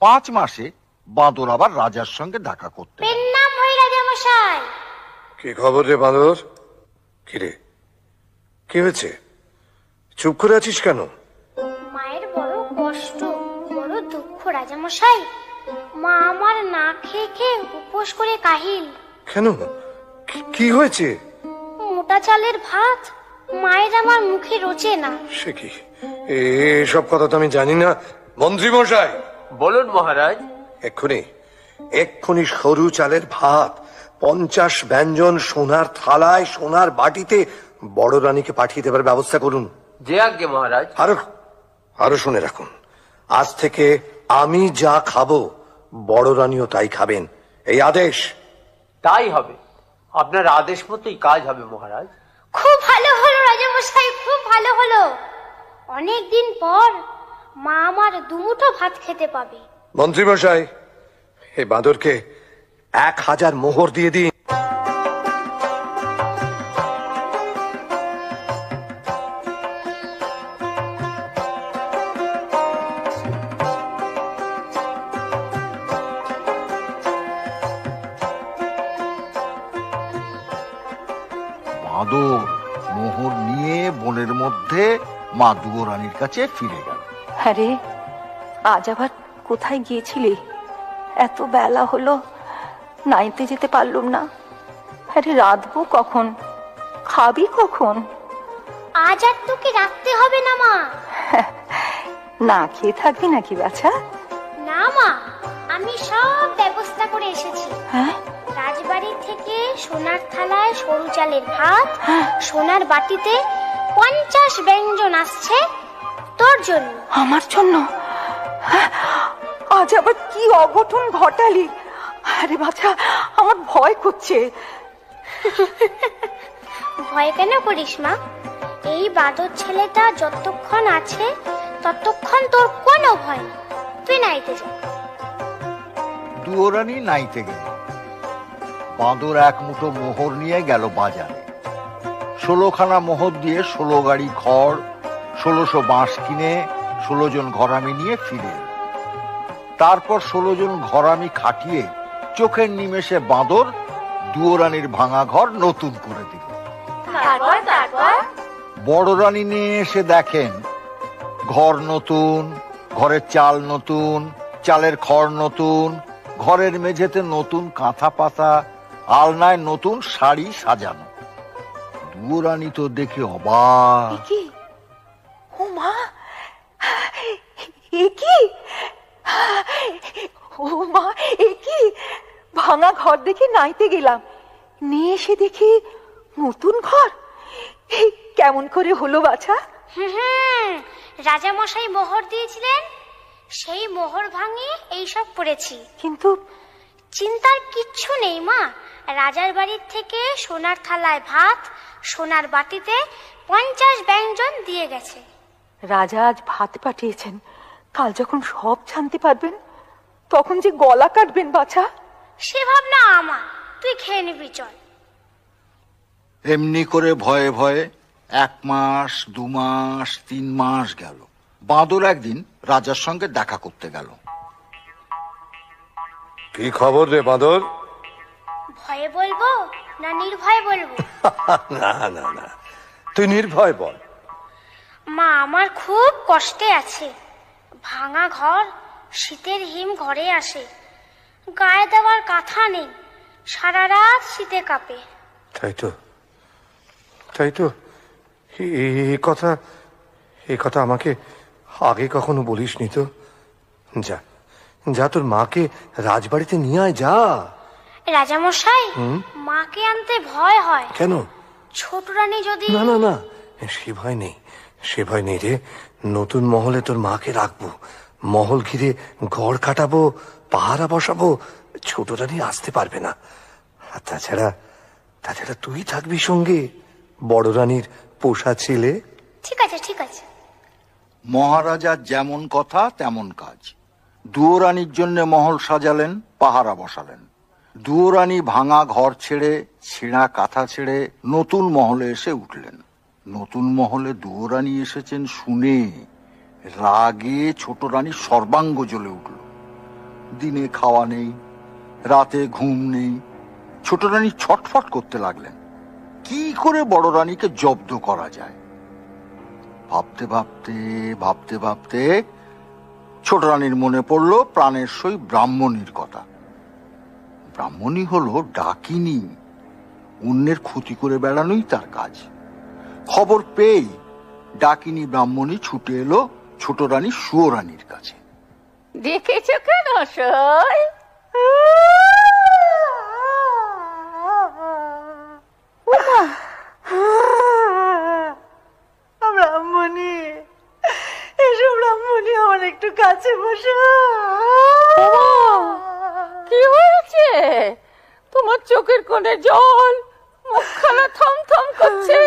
5 মাসে বাঁদর আবার রাজার সঙ্গে দেখা করতে গেল। পেন নাম হই রাজামশাই। কি খবর রে বাঁদর? কিরে, কি হয়েছে? চুপ করে আছিস কেন? মায়ের বড় কষ্ট, বড় দুঃখ রাজামশাই। মা আমার না খেয়ে খেয়ে উপোস করে কাহিল। কেন, কি হয়েছে? মোটা চালের ভাত মায়ের আমার মুখে রোচে না। সে কি, এসব কথা তো আমি জানি না। মন্ত্রী মশাই, বলুন মহারাজ। এক্ষুনি সরু চালের ভাত 50 ব্যঞ্জন সোনার থালায় সোনার বাটিতে বড় রানীকে পাঠিয়ে দেবার ব্যবস্থা করুন। যে আজ্ঞে মহারাজ। আরো শুনে রাখুন, আজ থেকে আমি যা খাবো বড় রানীও তাই খাবেন, এই আদেশ। তাই হবে, আপনার আদেশ মতোই কাজ হবে মহারাজ। খুব ভালো হলো রাজামশাই, খুব ভালো হলো। অনেকদিন পর মা আমার দুমুঠো ভাত খেতে পাবে। মন্ত্রী মশাই, এই বাঁদরকে 1000 মোহর দিয়ে দিন। বাঁদর মোহর নিয়ে বনের মধ্যে মা দুয়োরানীর কাছে ফিরে গেল। আরে আজ আবার কোথায় গিয়েছিলি? এত বেলা হলো, নাইতে যেতে পারলুম না। আরে রাঁধবো কখন, খাবি কখন? আজ আর তোকে রাখতে হবে না মা। না খেয়ে থাকবি নাকি বাছা? না মা, আমি সব ব্যবস্থা করে এসেছি। হ্যাঁ, রাজবাড়ি থেকে সোনার থালায় সরু চালের ভাত, সোনার বাটিতে 50 ব্যঞ্জন আসছে তোর জন্য। আমার জন্য? আজ আবার কি অঘটন ঘটালি? আরে বাছা, আমার ভয় করছে। ভয় কেন করিস মা? এই বাদর ছেলেটা যতক্ষণ আছে ততক্ষণ তোর কোনো ভয় নেই। তুই নাইতে যা। দুয়োরানী নাইতে গেল। বাঁদর 1 মুঠো মোহর নিয়ে গেল বাজারে। 16খানা মোহর দিয়ে 16 গাড়ি খড়, 1600 বাঁশ কিনে 16 জন ঘরামি নিয়ে ফিরে এলো। তারপর 16 জন ঘরামি খাটিয়ে চোখের নিমেষে বাঁদর দুয়োরানীর ভাঙা ঘর নতুন করে দিল। বড় রানী নিয়ে এসে দেখেন ঘর নতুন, ঘরের চাল নতুন, চালের খড় নতুন, ঘরের মেঝেতে নতুন কাঁথা পাতা, আলনায় নতুন শাড়ি সাজানো। দুয়োরানী তো দেখে অবাক। কি ও মা, এ কি? ও মা, এ কি? ভাঙা ঘর দেখে নাইতে গেলাম, নিয়ে এসে দেখি নতুন ঘর। কেমন করে হলো বাছা? রাজা মশাই মোহর দিয়েছিলেন, সেই মোহর ভাঙিয়ে এইসব করেছি। কিন্তু চিন্তার কিচ্ছু নেই মা। রাজার বাড়ির থেকে সোনার থালায় ভাত, সোনার বাটিতে 50 ব্যঞ্জন দিয়ে গেছে। রাজা আজ ভাত পাঠিয়েছেন, কাল যখন সব জানতে পারবেন তখন যে গলা কাটবেন বাছা। সে ভাবনা আমার, তুই খেয়ে নিবি চল। এমনি করে ভয়ে ভয়ে 1 মাস, 2 মাস, 3 মাস গেল। বাঁদর একদিন রাজার সঙ্গে দেখা করতে গেল। কি খবর রে বাঁদর? ভয়ে বলবো না নির্ভয়ে বলবো? না না না, তুই নির্ভয় বল। মা আমার খুব কষ্টে আছে। ভাঙা ঘর, শীতের হিম ঘরে আসে, গায়ে দেওয়ার কাঁথা নেই, সারা রাত শীতে কাঁপে। তাই তো, এই কথা আমাকে আগে কখনো বলিসনি তো। যা যা, তোর মাকে রাজবাড়িতে নিয়ে আয়, যা। রাজামশাই, মাকে আনতে ভয় হয়। কেন? ছোট রানী যদি... না না না, সে ভয় নেই, সে ভয় নেই রে। নতুন মহলে তোর মাকে রাখবো, মহল ঘিরে ঘর কাটাবো, পাহারা বসাবো, ছোট রানী আসতে পারবে না। আর তাছাড়া তুই থাকবি সঙ্গে, বড় রানীর পোষা ছেলে। ঠিক আছে, ঠিক আছে। মহারাজার যেমন কথা তেমন কাজ। দুয়োরানীর জন্য মহল সাজালেন, পাহারা বসালেন। দুয়োরানী ভাঙা ঘর ছেড়ে, ছিঁড়া কাঁথা ছেড়ে নতুন মহলে এসে উঠলেন। নতুন মহলে দুয়োরানী এসেছেন শুনে রাগে ছোট রানী সর্বাঙ্গ জ্বলে উঠল। দিনে খাওয়া নেই, রাতে ঘুম নেই। ছোট রানী ছটফট করতে লাগলেন, কি করে বড় রানীকে জব্দ করা যায়। ভাবতে ভাবতে ভাবতে ভাবতে ছোট রানীর মনে পড়ল প্রাণের সই ব্রাহ্মণীর কথা। ব্রাহ্মণী হলো ডাকিনী, অন্যের ক্ষতি করে বেড়ানোই তার কাজ। খবর পেয়েই ডাকিনী ব্রাহ্মণী ছুটে এলো ছোট রানী সুয়োরানীর কাছে। দেখেছ কেন সই? ব্রাহ্মণী, এসো ব্রাহ্মণী, আমার একটু কাছে বসো। কি হয়েছে তোমার? চোখের কোণে জল, মুখখানা থমথম করছে।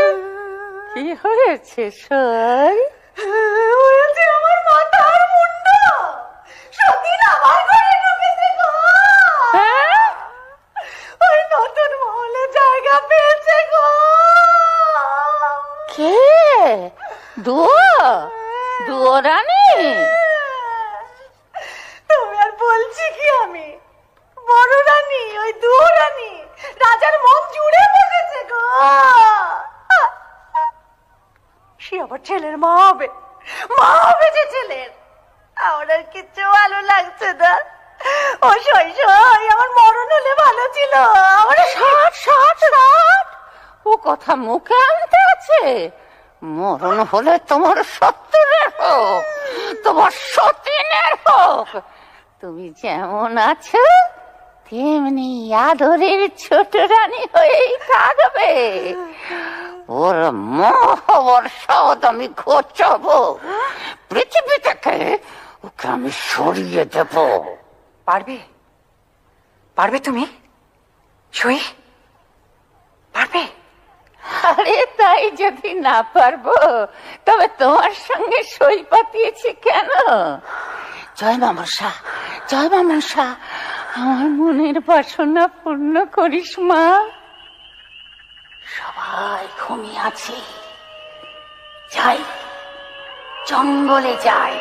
কি হয়েছে সই? হয়েছে আমার মাথার মুন্ড। সতীন আমার ঘরে ঢুকেছে গো। ওই নতুন মহলে জায়গা পেয়েছে গো। কে? দুয়োরানী? তুমি আর বলছি কি আমি? বড় রানী, ওই দুয়োরানী রাজার মন জুড়ে বসেছে গো। সে আবার ছেলের মা হবে, মা হবে যে ছেলের। আমার আর কিচ্ছু ভালো লাগছে না। ও সই সই, আমার মরণ হলে ভালো ছিল। আমার ষাট ও কথা মুখে আনতে আছে? মরণ হলে তোমার শত্রুরের হোক, তোমার সতীনের হোক, তুমি যেমন আছো তেমনি আদরের ছোট রানী হয়েই থাকবে। ওর মহাবর্ষদ আমি ঘোচাবো, পৃথিবী থেকে ওকে আমি সরিয়ে দেব। পারবে তুমি সই? পারবে? আরে তাই যদি না পারবো তবে তোমার সঙ্গে সই পাতিয়েছি কেন? জয় মামসা, জয় মামসা, আমার মনের বাসনা পূর্ণ করিস মা। সবাই ঘুমিয়ে আছে, যাই জঙ্গলে যাই।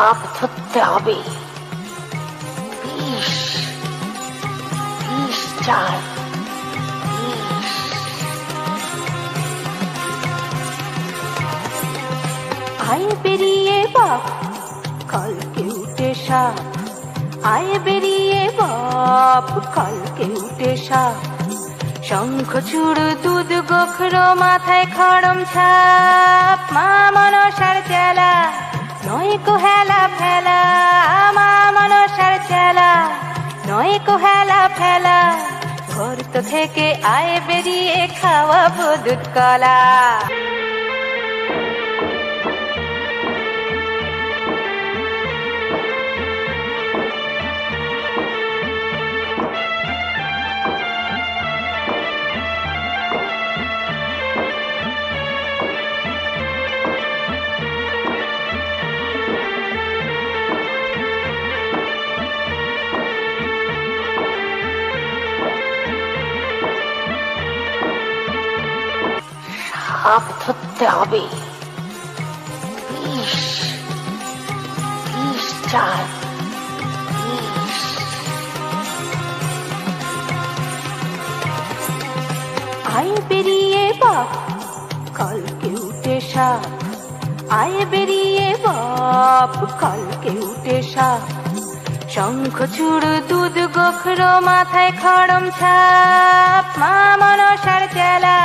সাপ ধরতে হবে, বিষ চাই। আয় বেরিয়ে বাপ, কালকে উঠে সাপ। আয় বেরিয়ে বাপ, কালকে উঠে সাপ। শঙ্খ চূড় দুধ গোখর মাথায় খড়ম ছাপ। মা মনসার চেলা নয় কো হেলা ফেলা। মা মনসার চেলা নয় কো হেলা ফেলা। ঘর তো থেকে আয় বেরিয়ে খাওয়াবো দুধ কলা। সাপ ধরতে হবে, বিষ চাই। আয় বেরিয়ে বাপ, কালকে উঠে সাপ। আয় বেরিয়ে বাপ, কালকে উঠে সাপ। শঙ্খ চূড় দুধ গোখর মাথায় খড়ম ছাপ। মা মনসার চেলা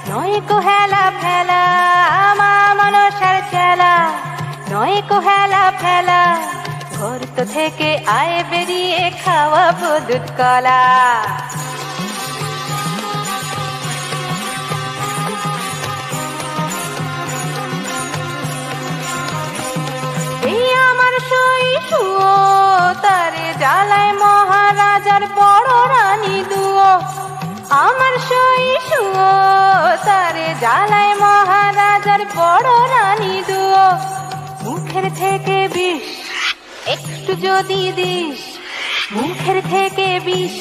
নয় কো হেলা ফেলা। মা মনসার চেলা, নয় কো হেলা ফেলা, গর্ত থেকে আয় বেরিয়ে খাওয়াবো দুধ কলা। এই আমার শৈশুও, তারে জ্বালায় মহারাজার বড় রানী দুও। আমার শৈশুও, তারে জ্বালায় মহারাজার বড় রানী দুও। মুখের থেকে বিষ একটু যদি দিস, মুখের থেকে বিষ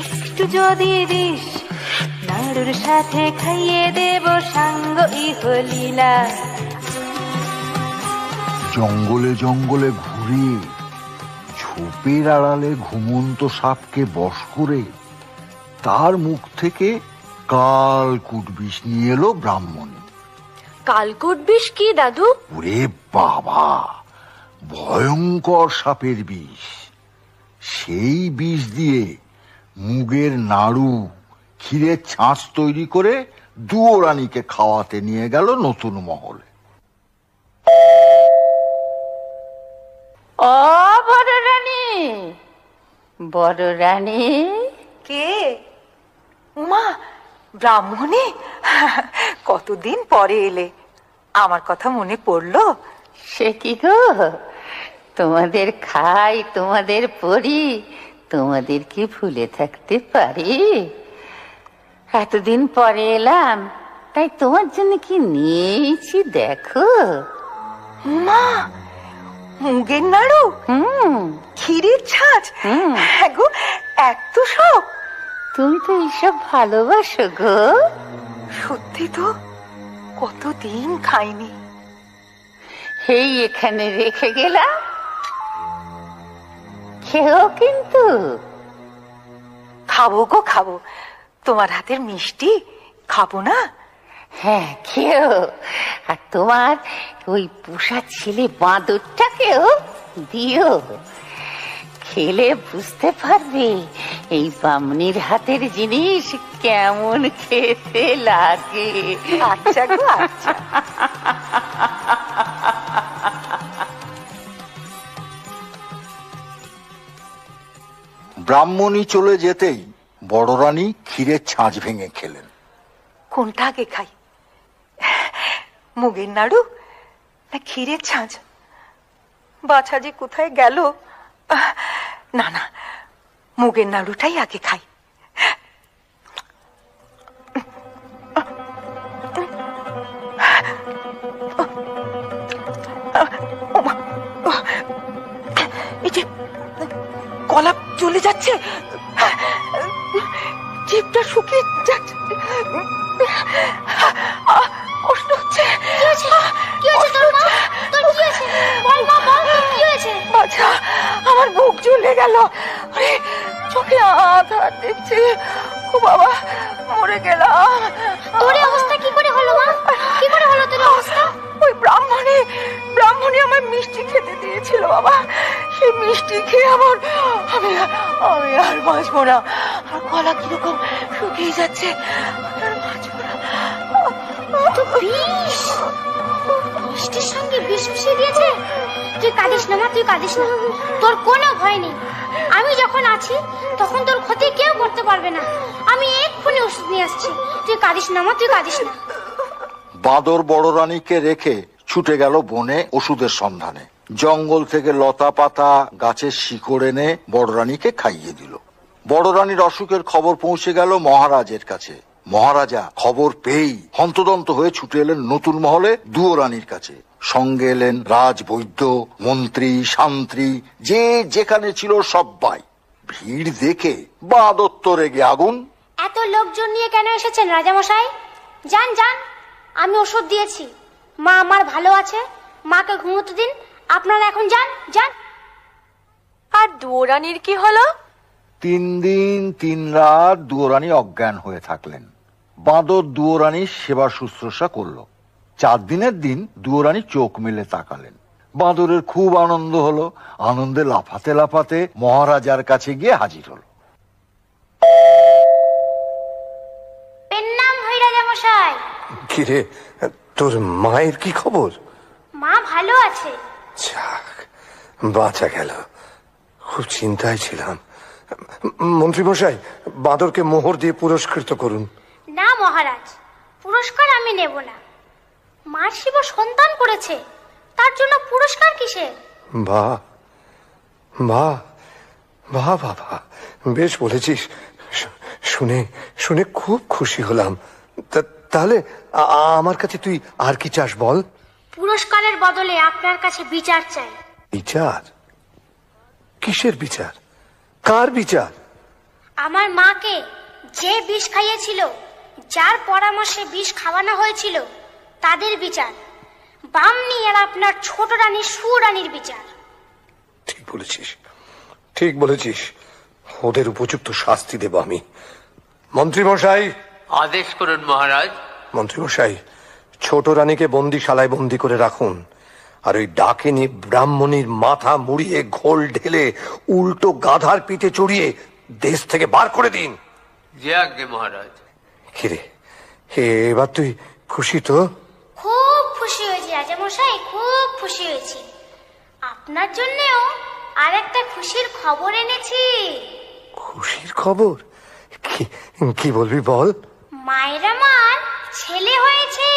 একটু যদি দিস, নাড়ুর সাথে খাইয়ে দেব সাঙ্গ ইহলীলা। জঙ্গলে জঙ্গলে ঘুরে ঝোপের আড়ালে ঘুমন্ত সাপকে বশ করে তার মুখ থেকে কালকুট বিষ নিয়ে এলো ব্রাহ্মণী। কালকুট বিষ কি দাদু? ওরে বাবা, ভয়ঙ্কর সাপের বিষ। সেই বিষ দিয়ে মুগের নাড়ু, ক্ষীরের ছাঁচ তৈরি করে দুয়ো রানীকে খাওয়াতে নিয়ে গেল নতুন মহলে। ও বড় রানী, বড় রানী। কে? উমা, ব্রাহ্মণী, কতদিন পরে এলে, আমার কথা মনে পড়লো? সে কি গো, তোমাদের খাই, তোমাদের পড়ি, তোমাদের কি ভুলে থাকতে পারি? এতদিন পরে এলাম, তাই তোমার জন্য কি নিয়েছি দেখো। উমা, মুগের নাড়ু, ক্ষীরের ছাঁচ, হ্যাঁ গো, এত সব। তুমি তো এইসব ভালোবাসো গো। সত্যি তো, কতদিন খাইনি। এই এখানে রেখে গেলাম, খেও কিন্তু। খাবো গো খাবো, তোমার হাতের মিষ্টি খাবো না? হ্যাঁ খেও, আর তোমার ওই পোষা ছেলে বাঁদরটাকেও দিও। খেলে বুঝতে পারবে এই বামনির হাতের জিনিস কেমন খেতে লাগে। আচ্ছা গো, আচ্ছা। ব্রাহ্মণী চলে যেতেই বড় রানী ক্ষীরের ছাঁচ ভেঙে খেলেন। কোনটা আগে খাই, মুগের নাড়ু না ক্ষীরের ছাঁচ? বাছা যে কোথায় গেল। না না, মুগের নাড়ুটাই আগে খাই। এই যে গলা চলে যাচ্ছে, জিভটা শুকিয়ে যাচ্ছে, কষ্ট হচ্ছে। কি হয়েছে তোর মা? তোর কি হয়েছে? বল মা, বল তোর কি হয়েছে? বাছা, আমার বুক জ্বলে গেল, আরে চোখে আধার দেখছি। ও বাবা, মরে গেলাম। তোর এই অবস্থা কি করে হলো মা? কি করে হলো তোর অবস্থা? ওই ব্রাহ্মণী আমার মিষ্টি খেতে দিয়েছিল বাবা। সেই মিষ্টি খেয়ে আমি আর বাঁচবো না। আর গলা কিরকম শুকিয়ে যাচ্ছে, আর বাঁচবো না। তো বিষ, মিষ্টির সঙ্গে বিষ মিশিয়ে দিয়েছে। তুই কাঁদিস না মা, তুই কাঁদিস না, তোর কোনো ভয় নেই। আমি যখন আছি তখন তোর ক্ষতি কেউ করতে পারবে না। আমি এক্ষুনি ওষুধ নিয়ে আসছি, তুই কাঁদিস না মা, তুই কাঁদিস না। বাঁদর বড় রানীকে রেখে ছুটে গেল বনে ওষুধের সন্ধানে। জঙ্গল থেকে লতা পাতা, গাছের শিকড় এনে বড় রানীকে খাইয়ে দিল। বড় রানীর অসুখের খবর পৌঁছে গেল মহারাজের কাছে। মহারাজা খবর পেয়েই হন্তদন্ত হয়ে ছুটে এলেন নতুন মহলে দুয়ো রানীর কাছে। সঙ্গে এলেন রাজবৈদ্য, মন্ত্রী, শান্ত্রী, যে যেখানে ছিল সবাই। ভিড় দেখে বাঁদর তো রেগে আগুন। এত লোকজন নিয়ে কেন এসেছেন রাজামশাই? যান যান, আমি ওষুধ দিয়েছি, মা আমার ভালো আছে, মাকে ঘুমোতে দিন। আপনারা এখন যান যান। আর দুয়োরানির কি হলো? 3 দিন 3 রাত দুয়ো রানী অজ্ঞান হয়ে থাকলেন। বাঁদর দুয়ো রানীর সেবা শুশ্রূষা করলো। 4 দিনের দিন দুয়ো রানী চোখ মেলে তাকালেন। বাঁদরের খুব আনন্দ হলো। আনন্দে লাফাতে লাফাতে মহারাজার কাছে গিয়ে হাজির হলো। পেন নাম হই রাজামশাই। কিরে, তোর মায়ের কি খবর? মা ভালো আছে। যাক, বাঁচা গেল, খুব চিন্তায় ছিলাম। মন্ত্রীমশাই, বাঁদরকে মোহর দিয়ে পুরস্কৃত করুন। না মহারাজ, পুরস্কার আমি নেব না। মার শিব সন্তান করেছে, তার জন্য পুরস্কার কিসের? বাহ বাহ বাহ বাবা, বেশ বলেছিস। শুনে শুনে খুব খুশি হলাম। তাহলে আমার কাছে তুই আর কি চাস বল? পুরস্কারের বদলে আপনার কাছে বিচার চাই। বিচার? কিসের বিচার? কার বিচার? আমার মাকে যে বিষ খাইয়েছিল, যার পরামর্শে বিষ খাওয়ানো হয়েছিল, তাদের বিচার। বামনি আর আপনার ছোট রানী সুরানীর বিচার। ঠিক বলেছিস, ঠিক বলেছিস। ওদের উপযুক্ত শাস্তি দেব আমি। মন্ত্রীমশাই, আদেশ করুন মহারাজ। মন্ত্রীমশাই, ছোট রানীকে বন্দিশালায় বন্দি করে রাখুন, আর ওই ডাকিনী ব্রাহ্মণীর মাথা মুড়িয়ে ঘোল ঢেলে উল্টো গাধার পিঠে চড়িয়ে দেশ থেকে বার করে দিন। যে আজ্ঞে মহারাজ। কিরে, এবার তুই খুশি তো? খুব খুশি হয়েছি রাজামশাই, খুব খুশি হয়েছি। আপনার জন্যও আর একটা খুশির খবর এনেছি। খুশির খবর? কি বলবি বল। মায়ের আমার ছেলে হয়েছে।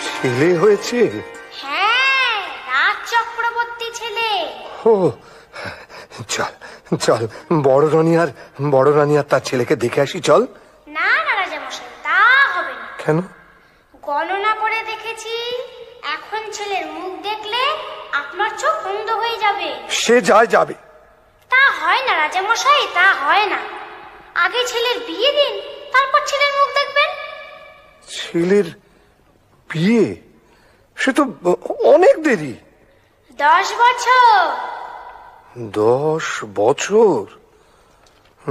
ছেলে হয়েছে? হ্যাঁ, রাজ চক্রবর্তী ছেলে। ও, চল চল, বড় রানী আর তার ছেলেকে দেখে আসি, চল। না না রাজামশাই, তা হবে না। কেন? গণনা করে দেখেছি, এখন ছেলের মুখ দেখলে আপনার চোখ বন্ধ হয়ে যাবে। সে যাবে। তা হয় না রাজামশাই, তা হয় না। আগে ছেলের বিয়ে দিন, তারপর ছেলের মুখ দেখবেন। ছেলের বিয়ে? সে তো অনেক দেরি। 10 বছর। 10 বছর?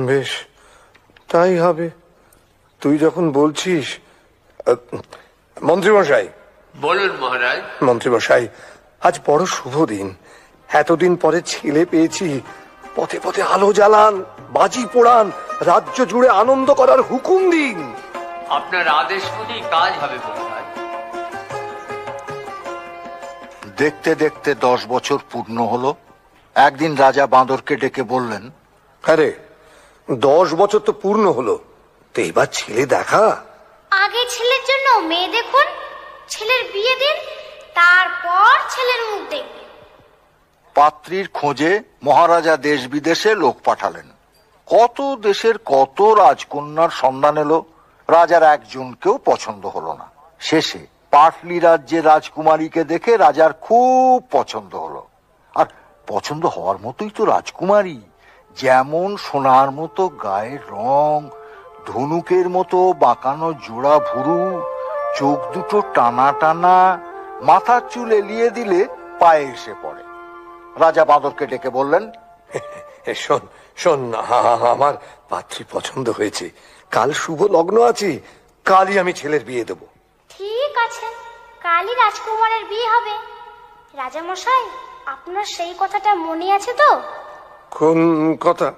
বেশ, তাই হবে, তুই যখন বলছিস। মন্ত্রীমশাই। বলুন মহারাজ। মন্ত্রীমশাই, আজ বড় শুভ দিন। এতদিন পরে ছেলে পেয়েছি। পথে পথে আলো জ্বালান, বাজি পোড়ান, রাজ্য জুড়ে আনন্দ করার হুকুম দিন। আপনার আদেশ শুনেই কাজ হবে মহারাজ। দেখতে দেখতে 10 বছর পূর্ণ হলো। একদিন রাজা বাঁদরকে ডেকে বললেন, আরে 10 বছর তো পূর্ণ হলো, তো এবার ছেলে দেখা। আগে ছেলের জন্য মেয়ে দেখুন, ছেলের বিয়ে দিন, তারপর ছেলের মুখ দেখবেন। পাত্রীর খোঁজে মহারাজা দেশ বিদেশে লোক পাঠালেন। কত দেশের কত রাজকন্যার সন্ধান এলো, রাজার একজনকেও পছন্দ হলো না। শেষে পাটলি রাজ্যের রাজকুমারীকে দেখে রাজার খুব পছন্দ হলো। আর পছন্দ হওয়ার মতোই তো রাজকুমারী, যেমন সোনার মতো গায়ের রং, ধনুকের মতো বাঁকানো জোড়া ভুরু, চোখ দুটো টানা টানা, মাথার চুল এলিয়ে দিলে পায়ে এসে পড়ে। রাজা বাঁদরকে ডেকে বললেন, শোন শোন, আমার পাত্রী পছন্দ হয়েছে। কাল শুভ লগ্ন আছে, কালই আমি ছেলের বিয়ে দেব। ঠিক আছে, কালই রাজকুমারের বিয়ে হবে। রাজামশাই, আপনার সেই কথাটা মনে আছে তো? কোন কথা?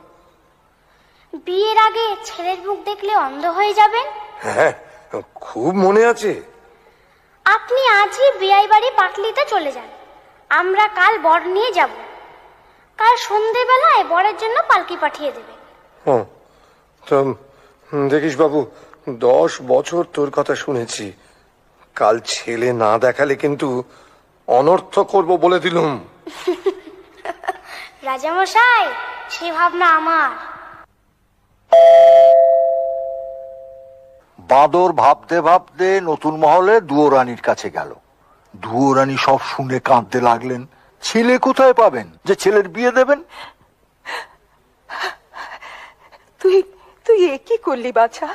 বিয়ের আগে ছেলের মুখ দেখলে অন্ধ হয়ে যাবেন। হ্যাঁ, খুব মনে আছে। আপনি আজই বিয়াই বাড়ি পাটলিতে চলে যান, আমরা কাল বর নিয়ে যাব। কাল সন্ধেবেলায় বরের জন্য পালকি পাঠিয়ে দেবেন। তো দেখিস বাবু, 10 বছর তোর কথা শুনেছি। কাল ছেলে না দেখালে কিন্তু অনর্থ করব বলে দিলুম। রাজামশাই, সে ভাবনা আমার। বাঁদর ভাবতে ভাবতে নতুন মহলে দুয়োরানীর কাছে গেল। দুয়োরানী সব শুনে কাঁদতে লাগলেন। ছেলে কোথায় পাবেন যে ছেলের বিয়ে দেবেন? তুই এ কি করলি বাছা?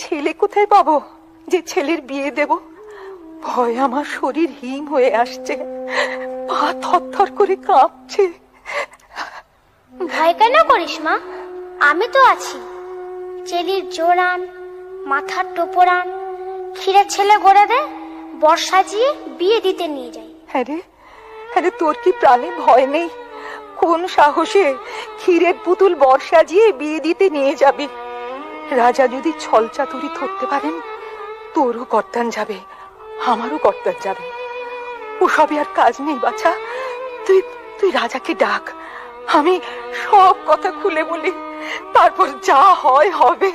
ছেলে কোথায় পাবো যে ছেলের বিয়ে দেব? ভয় আমার শরীর হিম হয়ে আসছে, পা থরথর করে কাঁপছে। ভয় কেন করিস মা, আমি তো আছি। চেলির জোরান, মাথার টোপরান, ক্ষীরের ছেলে গড়ে দে, বর সাজিয়ে বিয়ে দিতে নিয়ে যাই। হ্যাঁ রে, তোর কি প্রাণে ভয় নেই? কোন সাহসে ক্ষীরের পুতুল বর সাজিয়ে বিয়ে দিতে নিয়ে যাবি? রাজা যদি ছল চাতুরি ধরতে পারেন, তোরও কর্তান যাবে, আমারও কর্তার যাবে। ওসবে আর কাজ নেই বাছা, তুই তুই রাজাকে ডাক, আমি সব কথা খুলে বলি, তারপর যা হয় হবে।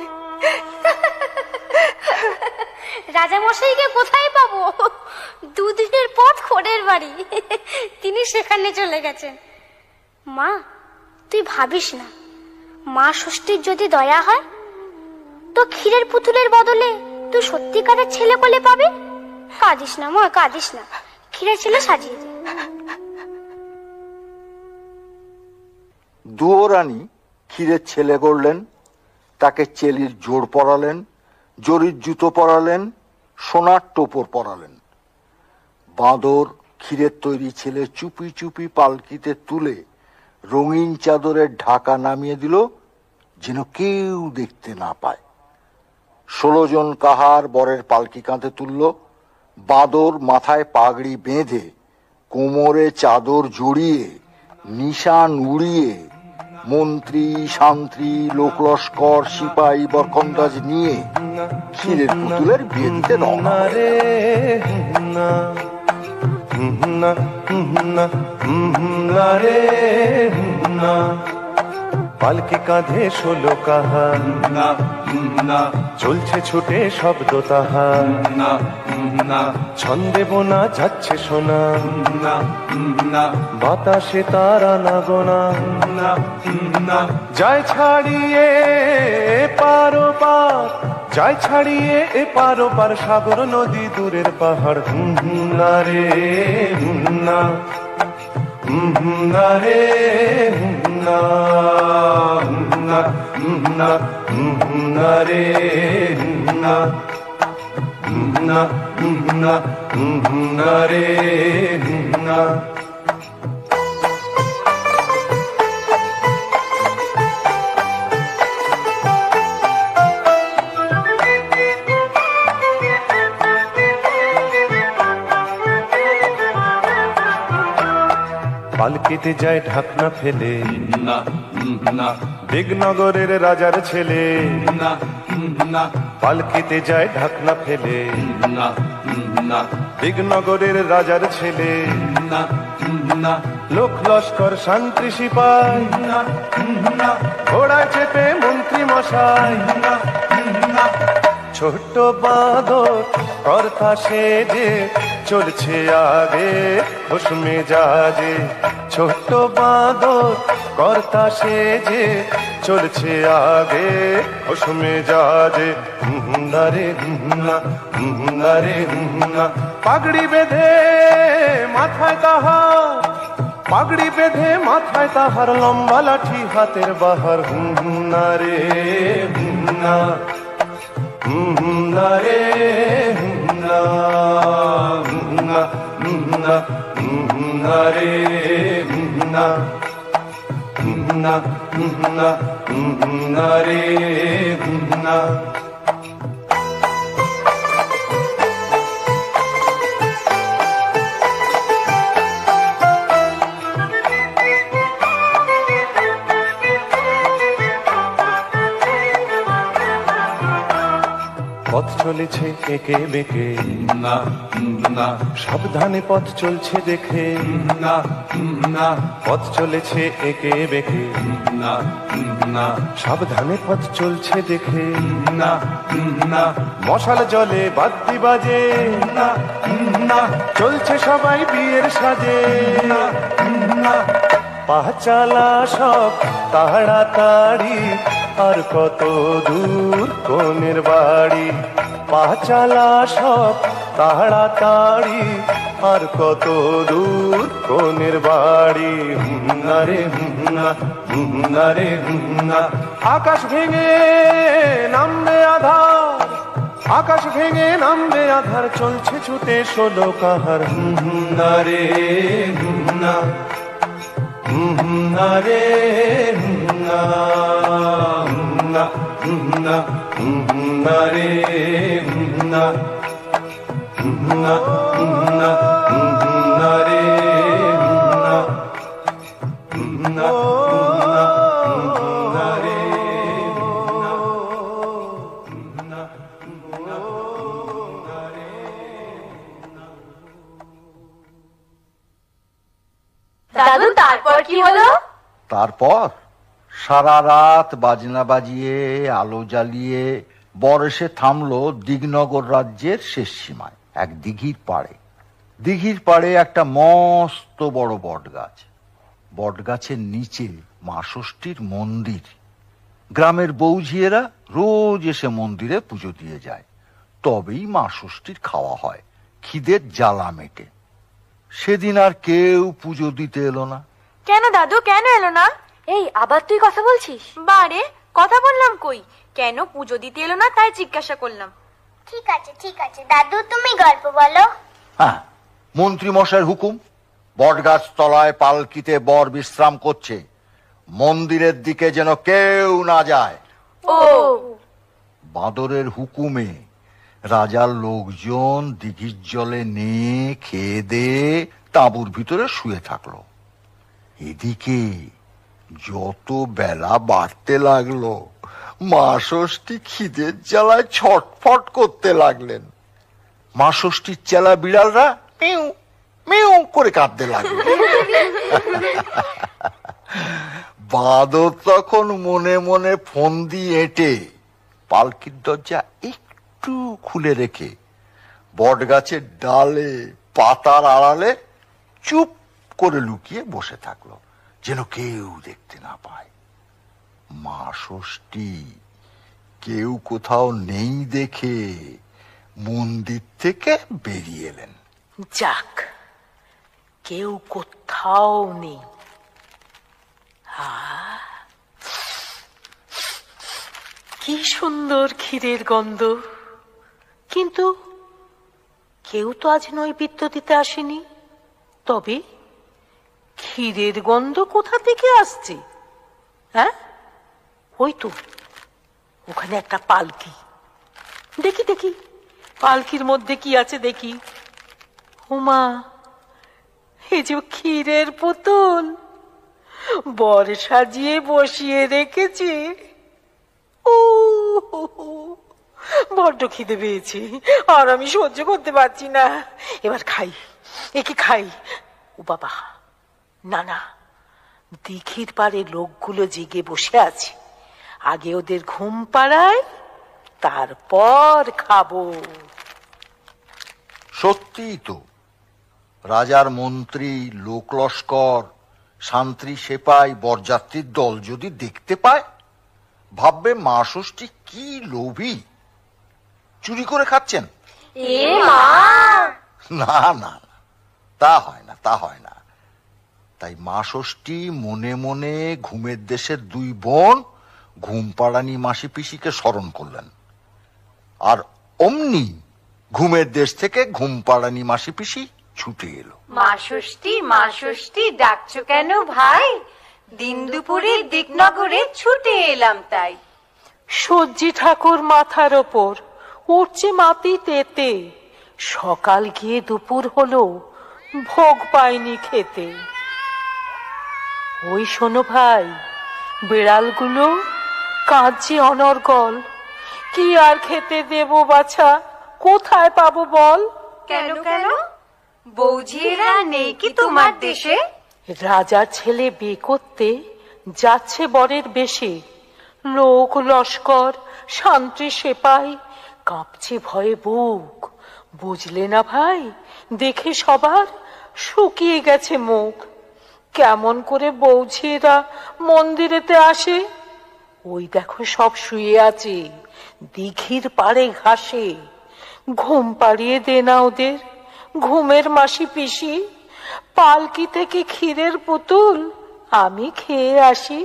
রাজা মশাইকে কোথায় পাবো? দুদিনের পথ খোড়ের বাড়ি, তিনি সেখানে চলে গেছেন। মা, তুই ভাবিস না, মা ষষ্ঠীর যদি দয়া হয় তো ক্ষীরের পুতুলের বদলে তুই সত্যিকারের ছেলে কোলে পাবি। কাঁদিস না মা, কাঁদিস না, ক্ষীরের ছেলে সাজিয়ে দে। দুয়োরানী ক্ষীরের ছেলে করলেন, তাকে চেলির জোড় পরালেন, জরির জুতো পরালেন, সোনার টোপর পরালেন। বাঁদর ক্ষীরের তৈরি ছেলে চুপি চুপি পালকিতে তুলে রঙিন চাদরের ঢাকা নামিয়ে দিল, যেন কেউ দেখতে না পায়। 16 জন কাহার বরের পালকি কাঁধে তুলল। বাঁদর মাথায় পাগড়ি বেঁধে, কোমরে চাদর জড়িয়ে, নিশান উড়িয়ে, মন্ত্রী শান্ত্রী লোকলস্কর সিপাহী বরকন্দাজ নিয়ে ক্ষীরের পুতুলের বিয়ে দিতে রওনা পালকি কাঁধে 16 কাহার, চলছে ছুটে শব্দ তাহার, ছন্দে বোনা যাচ্ছে সোনা, বাতাসে তার আনাগোনা, যায় ছাড়িয়ে পারো পার, যায় ছাড়িয়ে পারো পার, সাগর নদী দূরের পাহাড়। না রে না, না রে না, না না না রে না, না না না রে না। পালকিতে যায় ঢাকনা ফেলে, দিগনগরের রাজার ছেলে। পালকিতে যায় ঢাকনা ফেলে, দিগনগরের রাজার ছেলে। লোক লস্কর শান্তি সিপাই, ঘোড়ায় চেপে মন্ত্রী মশাই। ছোট্ট বাঁদর কর্তা সেজে চলছে আগে খুশ মেজাজে। ছোট্ট বাঁদর কর্তা সেজে চলছে আগে খুশ মেজাজে। না রে না, না রে না, পাগড়ি বেঁধে মাথায় তাহার, পাগড়ি বেঁধে মাথায় তাহার, লম্বা লাঠি হাতের বাহার। না রে না, না রে না, না না না রে না, না না না রে না। পথ চলেছে একে বেঁকে, না না, সাবধানে পথ চলছে দেখে। না না, পথ চলেছে একে বেঁকে, না না, সাবধানে পথ চলছে দেখে। না না, মশাল জলে বাদ্যি বাজে। না না, চলছে সবাই বিয়ের সাজে। না না, পা চালা সব তাড়াতাড়ি, আর কত দূর কোনের বাড়ি। পা চালা সব তাড়াতাড়ি, আর কত দূর কোনের বাড়ি। না রে না, না রে না, আকাশ ভেঙে নামবে আধার, আকাশ ভেঙে নামবে আধার, চলছে ছুটে 16 কাহার। না রে না, না রে না, না না না রে না, না না না রে না, না না রে না, না না রে। দাদু তারপর কি হলো? তারপর সারা রাত বাজনা বাজিয়ে আলো জ্বালিয়ে বর এসে থামলো দিগনগর রাজ্যের শেষ সীমায়, এক দিঘির পাড়ে। দিঘির পাড়ে একটা মস্ত বড় বট গাছ। বট গাছের নিচে মা ষষ্ঠীর মন্দির। গ্রামের বৌঝিয়েরা রোজ এসে মন্দিরে পুজো দিয়ে যায়, তবেই মা ষষ্ঠীর খাওয়া হয়, খিদের জ্বালা মেটে। সেদিন আর কেউ পুজো দিতে এলো না। কেন দাদু, কেন এলো না? এই আবার তুই কথা বলছিস? বারে কথা বললাম কই, কেন পুজো দিতে এলো না তাই জিজ্ঞাসা করলাম। ঠিক আছে দাদু, তুমি গল্প বলো। হ্যাঁ, মন্ত্রী মশাইয়ের হুকুম, বটগাছ তলায় পালকিতে বর বিশ্রাম করছে, মন্দিরের দিকে যেন কেউ না যায়। ও বাঁদরের হুকুমে রাজার লোকজন দিঘির জলে নিয়ে খেয়ে দিয়ে তাঁবুর ভিতরে শুয়ে থাকলো। এদিকে যত বেলা বাড়তে লাগলো, মা ষষ্ঠী খিদের জ্বালায় ছটফট করতে লাগলেন। মা ষষ্ঠীর চেলা বিড়ালরা মিউ মিউ করে কাঁদতে লাগলো। বাঁদর তখন মনে মনে ফন্দি এঁটে পালকির দরজা একটু খুলে রেখে বট গাছের ডালে পাতার আড়ালে চুপ করে লুকিয়ে বসে থাকলো, যেন কেউ দেখতে না পায়। মা ষষ্ঠী কেউ কোথাও নেই দেখে মন্দির থেকে বেরিয়ে এলেন। যাক, কেউ কোথাও নেই। কি সুন্দর ক্ষীরের গন্ধ, কিন্তু কেউ তো আজ নৈবেদ্য দিতে আসেনি। তবে ক্ষীরের গন্ধ কোথা থেকে আসছে? হ্যাঁ, ওই তো ওখানে একটা পালকি। দেখি দেখি পালকির মধ্যে কি আছে দেখি। ওমা, এই যে ক্ষীরের পুতুল বর সাজিয়ে বসিয়ে রেখেছে। ও বড্ড খিদে পেয়েছে, আর আমি সহ্য করতে পারছি না। এবার খাই, একে খাই। ও বাবা, না না, দিঘির পাড়ে লোকগুলো জেগে বসে আছে, আগে ওদের ঘুম পাড়ায়, তারপর খাবো। সত্যিই তো, রাজার মন্ত্রী, লোক লস্কর, শান্তি সেপাই, বরযাত্রীর দল যদি দেখতে পায়, ভাববে মা ষষ্ঠী কি লোভী, চুরি করে খাচ্ছেন। না না, তা হয় না, তা হয় না। তাই মা ষষ্ঠী মনে মনে ঘুমের দেশের দুই বোন ঘুম পাড়ানি মাসি পিসিকে স্মরণ করলেন, আর অমনি ঘুমের দেশ থেকে ঘুম পাড়ানি মাসি পিসি ছুটে এলো। মা ষষ্ঠী ডাকছো কেন ভাই? দিন দুপুরে দিকনগরে ছুটে এলাম তাই। সজ্জি ঠাকুর মাথার ওপর উঠছে মাটি তেতে, সকাল গিয়ে দুপুর হলো, ভোগ পাইনি খেতে। ওই শোনো ভাই, বিড়ালগুলো কাঁদছে অনর্গল, কি আর খেতে দেব বাছা, কোথায় পাবো বল? কেন কেন, বৌঝিয়েরা নেই কি তোমার দেশে? রাজার ছেলে বিয়ে করতে যাচ্ছে বরের বেশে, লোক লস্কর, শান্তি সেপাই, কাঁপছে ভয়ে বুক। বুঝলে না ভাই, দেখে সবার শুকিয়ে গেছে মুখ। কেমন করে বৌঝিয়েরা মন্দিরেতে আসে? ওই দেখো সব শুয়ে আছে দিঘির পাড়ে ঘাসে। ঘুম পাড়িয়ে দে না ওদের, ঘুমের মাসি পিসি, পালকি থেকে ক্ষীরের পুতুল আমি খেয়ে আসি।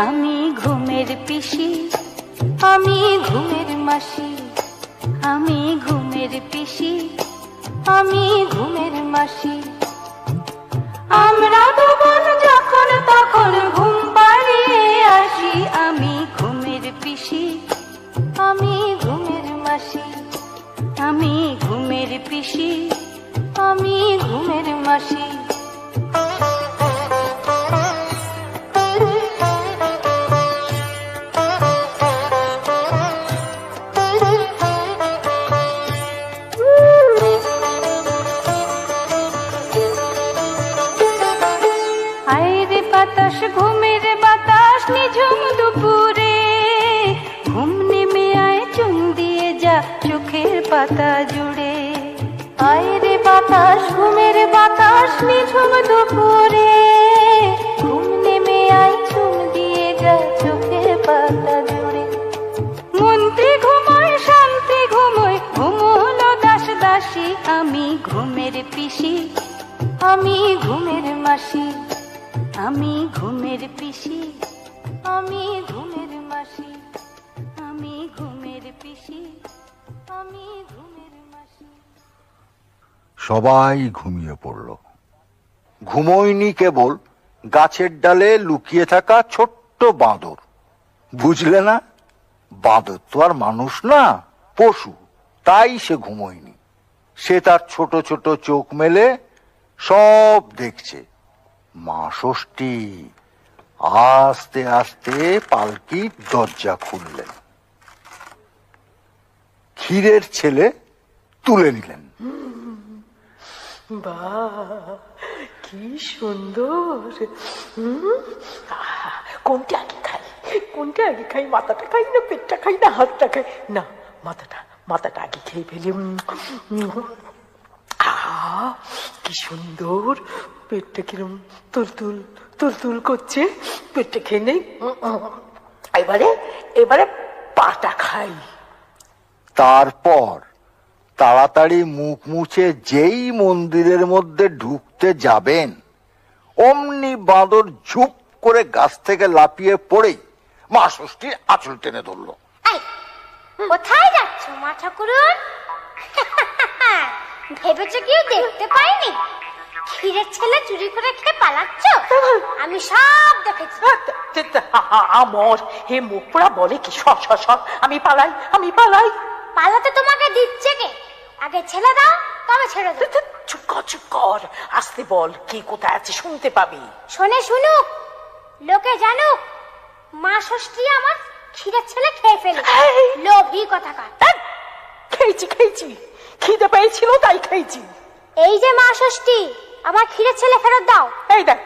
আমি ঘুমের পিসি, আমি ঘুমের মাসি, আমি ঘুমের পিসি, আমি ঘুমের মাসি। আমরা দুজন যখন তখন ঘুম পাড়িয়ে আসি, আমি ঘুমের পিসি, আমি ঘুমের মাসি, আমি ঘুমের পিসি, আমি ঘুমের মাসি। চোখের পাতা জুড়ে। আয় রে বাতাস, ঘুমের বাতাস, নিঝুম দুপুরে, ঘুম নেমে আয়, চুম দিয়ে যা চোখের পাতা জুড়ে। মন্ত্রী ঘুমোয়, শান্তি ঘুমোয়, ঘুমোলো দাস দাসী, আমি ঘুমের পিসি, আমি ঘুমের মাসি, আমি ঘুমের পিসি, আমি ঘুমের মাসি, আমি ঘুমের পিসি, আমি ঘুমের মাসি। সবাই ঘুমিয়ে পড়ল। ঘুমোয়নি কেবল গাছের ডালে লুকিয়ে থাকা ছোট্ট বাঁদর। বুঝলে না, বাঁদর তো আর মানুষ না, পশু, তাই সে ঘুমোয়নি। সে তার ছোট ছোট চোখ মেলে সব দেখছে। মা ষষ্ঠী আস্তে আস্তে পালকির দরজা খুললেন। ক্ষীরের ছেলে তুলে নিলেন। বাহ, কি সুন্দর! কোনটা আগে খাই, কোনটা আগে খাই? মাথাটা খাই না পেটটা খাই না হাতটা খাই? না, মাথাটা আগে খেয়ে ফেলি। কি সুন্দর! পেটটা কিরম তুলতুল তুলতুল করছে। পেটটা খেয়ে নেই। এবারে পাটা খাই। তারপর তাড়াতাড়ি মুখ মুছে যেই মন্দিরের মধ্যে ঢুকতে যাবেন, অমনি বাঁদর ঝুপ করে গাছ থেকে লাফিয়ে পড়েই মা ষষ্ঠীর আঁচল টেনে ধরল। কোথায় যাচ্ছ মা ঠাকুরন? ভেবেছ কেউ দেখতে পাইনি? ক্ষীরের ছেলে চুরি করে খেয়ে পালাচ্ছ? আমি সব দেখেছি। আমর হে মুখ পোড়া বলে কি? সর, আমি পালাই, আমি পালাই। পালাতে তোমাকে দিচ্ছে কে? আগে ছেলে দাও, তবে ছেড়ে দাও। চুপ কর, আসতে বল, কে কোথায় আছে শুনতে পাবি। শোনে শুনুক, লোকে জানুক, মা ষষ্ঠী আমার ক্ষীরের ছেলে খেয়ে ফেলে। লোভী কথাকার। খেয়েছি, খিদে পেয়েছিল তাই খেয়েছি। এই যে মা ষষ্ঠী, আমার ক্ষীরের ছেলে ফেরত দাও। এই দেখ,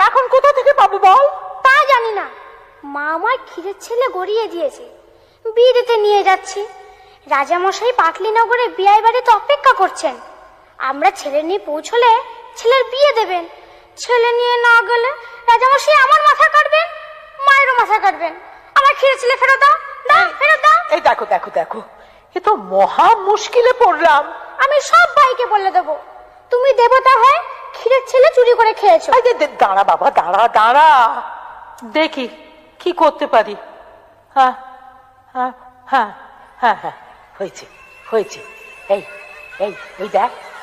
এখন কোথা থেকে পাবো বল? তা জানি না, মা আমার ক্ষীরের ছেলে গড়িয়ে দিয়েছে, বিয়ে দিতে নিয়ে যাচ্ছি। রাজামশাই পাটলিনগরে বিয়ে বাড়িতে অপেক্ষা করছেন। আমরা ছেলে নিয়ে পৌঁছলে ছেলের বিয়ে দেবেন। ছেলে নিয়ে না গেলে রাজামশাই আমার মাথা কাটবেন, মায়েরও মাথা কাটবেন। আমার ক্ষীরের ছেলে ফেরত দাও, ফেরত দাও। এই দেখো, এ তো মহা মুশকিলে পড়লাম। আমি সব ভাইকে বলে দেবো তুমি দেবতা হয়ে ক্ষীরের ছেলে চুরি করে খেয়েছো। দাঁড়া বাবা, দাঁড়া, দেখি কি করতে পারি। হ্যাঁ, হয়েছে। এই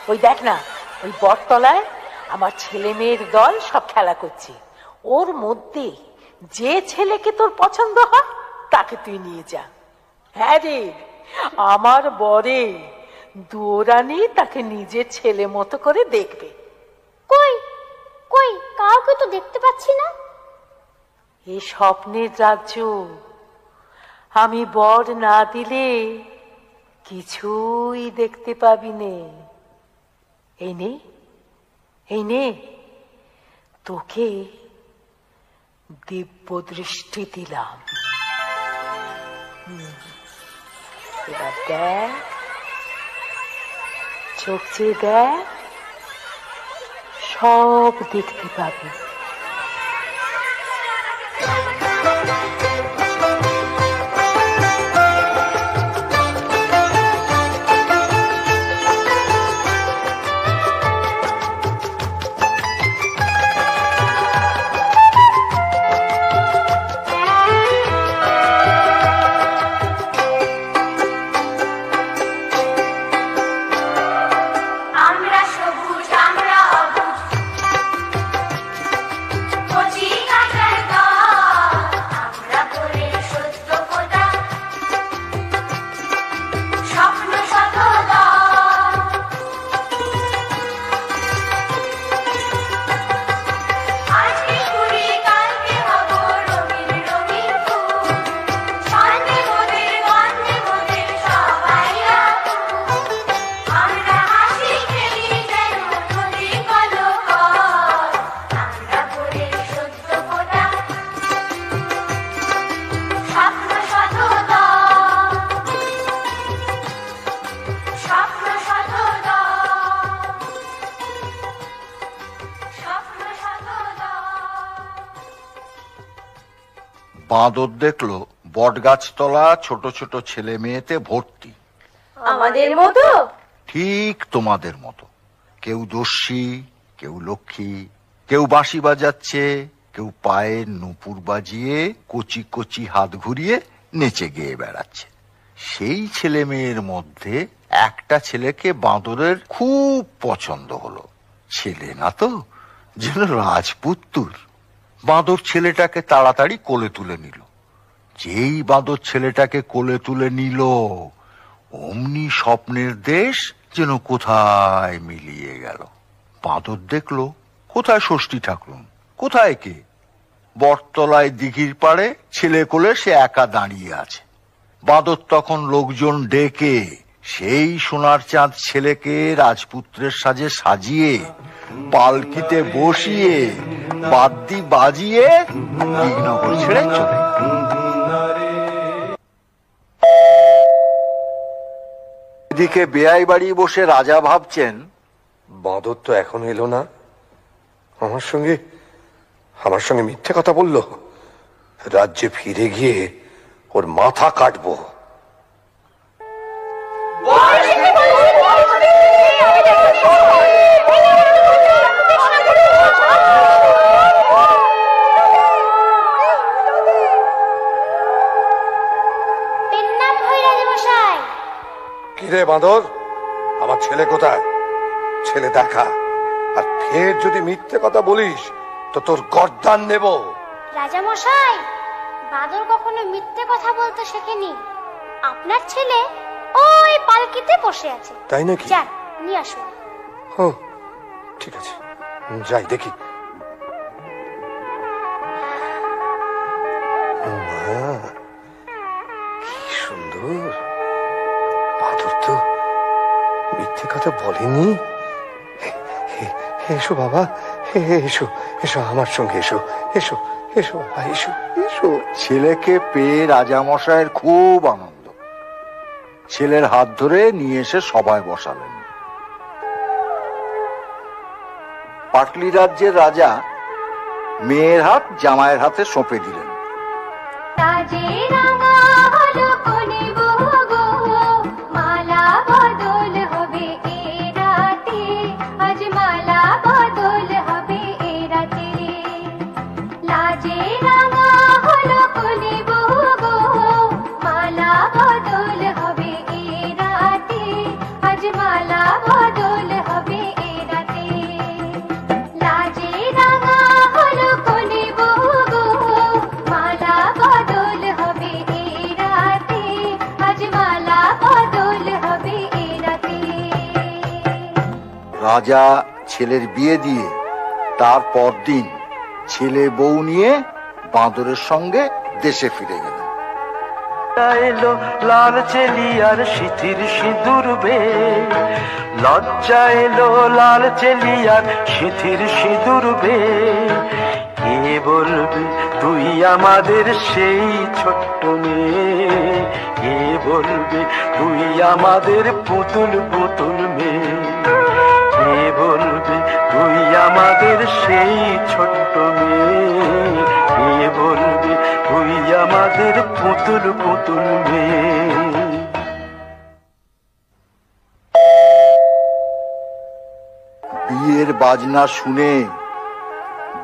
ওই দেখ না, ওই বটতলায় আমার ছেলে মেয়ের দল সব খেলা করছে। ওর মধ্যে যে ছেলেকে তোর পছন্দ হয় তাকে তুই নিয়ে যা। হ্যাঁ রে, আমার বরে দুরানি তাকে নিজের ছেলে মতো করে দেখবে। কই কাউকে তো দেখতে পাচ্ছি না। এই স্বপ্নের রাজ্য, আমি বর না দিলে কিছুই দেখতে পাবি নে। এই নে তোকে দিব্য দৃষ্টি দিলাম। এবার দেখ, চোখ চেয়ে দেখ, সব দেখতে পাবি। বাঁদর দেখলো বটগাছতলা ছোট ছোট ছেলে মেয়েতে ভর্তি। আমাদের মতো? ঠিক তোমাদের মতো। কেউ দস্যি, কেউ লক্ষ্মী, কেউ বাঁশি বাজাচ্ছে, কেউ পায়ে নুপুর বাজিয়ে কচি কচি হাত ঘুরিয়ে নেচে গেয়ে বেড়াচ্ছে। সেই ছেলে মেয়ের মধ্যে একটা ছেলেকে বাঁদরের খুব পছন্দ হলো। ছেলে না তো, যেন রাজপুত্তুর। বাঁদর ছেলেটাকে তাড়াতাড়ি কোলে তুলে নিল। যেই বাঁদর ছেলেটাকে কোলে তুলে নিল, অমনি স্বপ্নের দেশ যেন কোথায় মিলিয়ে গেল। বাঁদর দেখলো কোথায় ষষ্ঠী ঠাকুর, কোথায় কে? বটতলায় দিঘির পাড়ে ছেলে কোলে সে একা দাঁড়িয়ে আছে। বাঁদর তখন লোকজন ডেকে সেই সোনার চাঁদ ছেলেকে রাজপুত্রের সাজে সাজিয়ে পালকিতে বসিয়ে বাদ্যি বাজিয়ে দিঘনগর ছেড়ে চলে গেল। এদিকে বেয়াই বাড়ি বসে রাজা ভাবছেন, বাঁদর তো এখন এলো না, আমার সঙ্গে মিথ্যে কথা বললো। রাজ্যে ফিরে গিয়ে ওর মাথা কাটবো। কিরে বাঁদর, আমার ছেলে কোথায়? ছেলে দেখা, আর ফের যদি মিথ্যে কথা বলিস তো তোর গর্দান নেব। রাজা মশাই, বাদর কখনো মিথ্যে কথা বলতে শেখেনি। আপনার ছেলে ওই পালকিতে বসে আছে। তাই নাকি? যান নিয়ে আসুন। ও ঠিক আছে, যাই দেখি। কি সুন্দর! বাদর তো মিথ্যে কথা বলেনি। এসো বাবা, এসো এসো আমার সঙ্গে, এসো এসো এসো বাবা, এসো এসো। ছেলেকে পেয়ে রাজামশাইয়ের খুব আনন্দ। ছেলের হাত ধরে নিয়ে এসে সবাই বসালেন। পাটলি রাজ্যের রাজা মেয়ের হাত জামাইয়ের হাতে সঁপে দিলেন। রাজা ছেলের বিয়ে দিয়ে তার পরদিন ছেলে বউ নিয়ে বাঁদরের সঙ্গে দেশে ফিরে গেলেন। এলো লাল চেলিয়ার সিঁথির সিঁদুর বে, লজ্জা এলো লাল চেলিয়ার সিঁথির সিঁদুর বে। কে বলবে তুই আমাদের সেই ছোট্ট মেয়ে, কে বলবে তুই আমাদের পুতুল পুতুল মেয়ে, কে বলবে তুই আমাদের সেই ছোট্ট মেয়ে, কে বলবে তুই আমাদের পুতুল পুতুল মেয়ে। বিয়ের বাজনা শুনে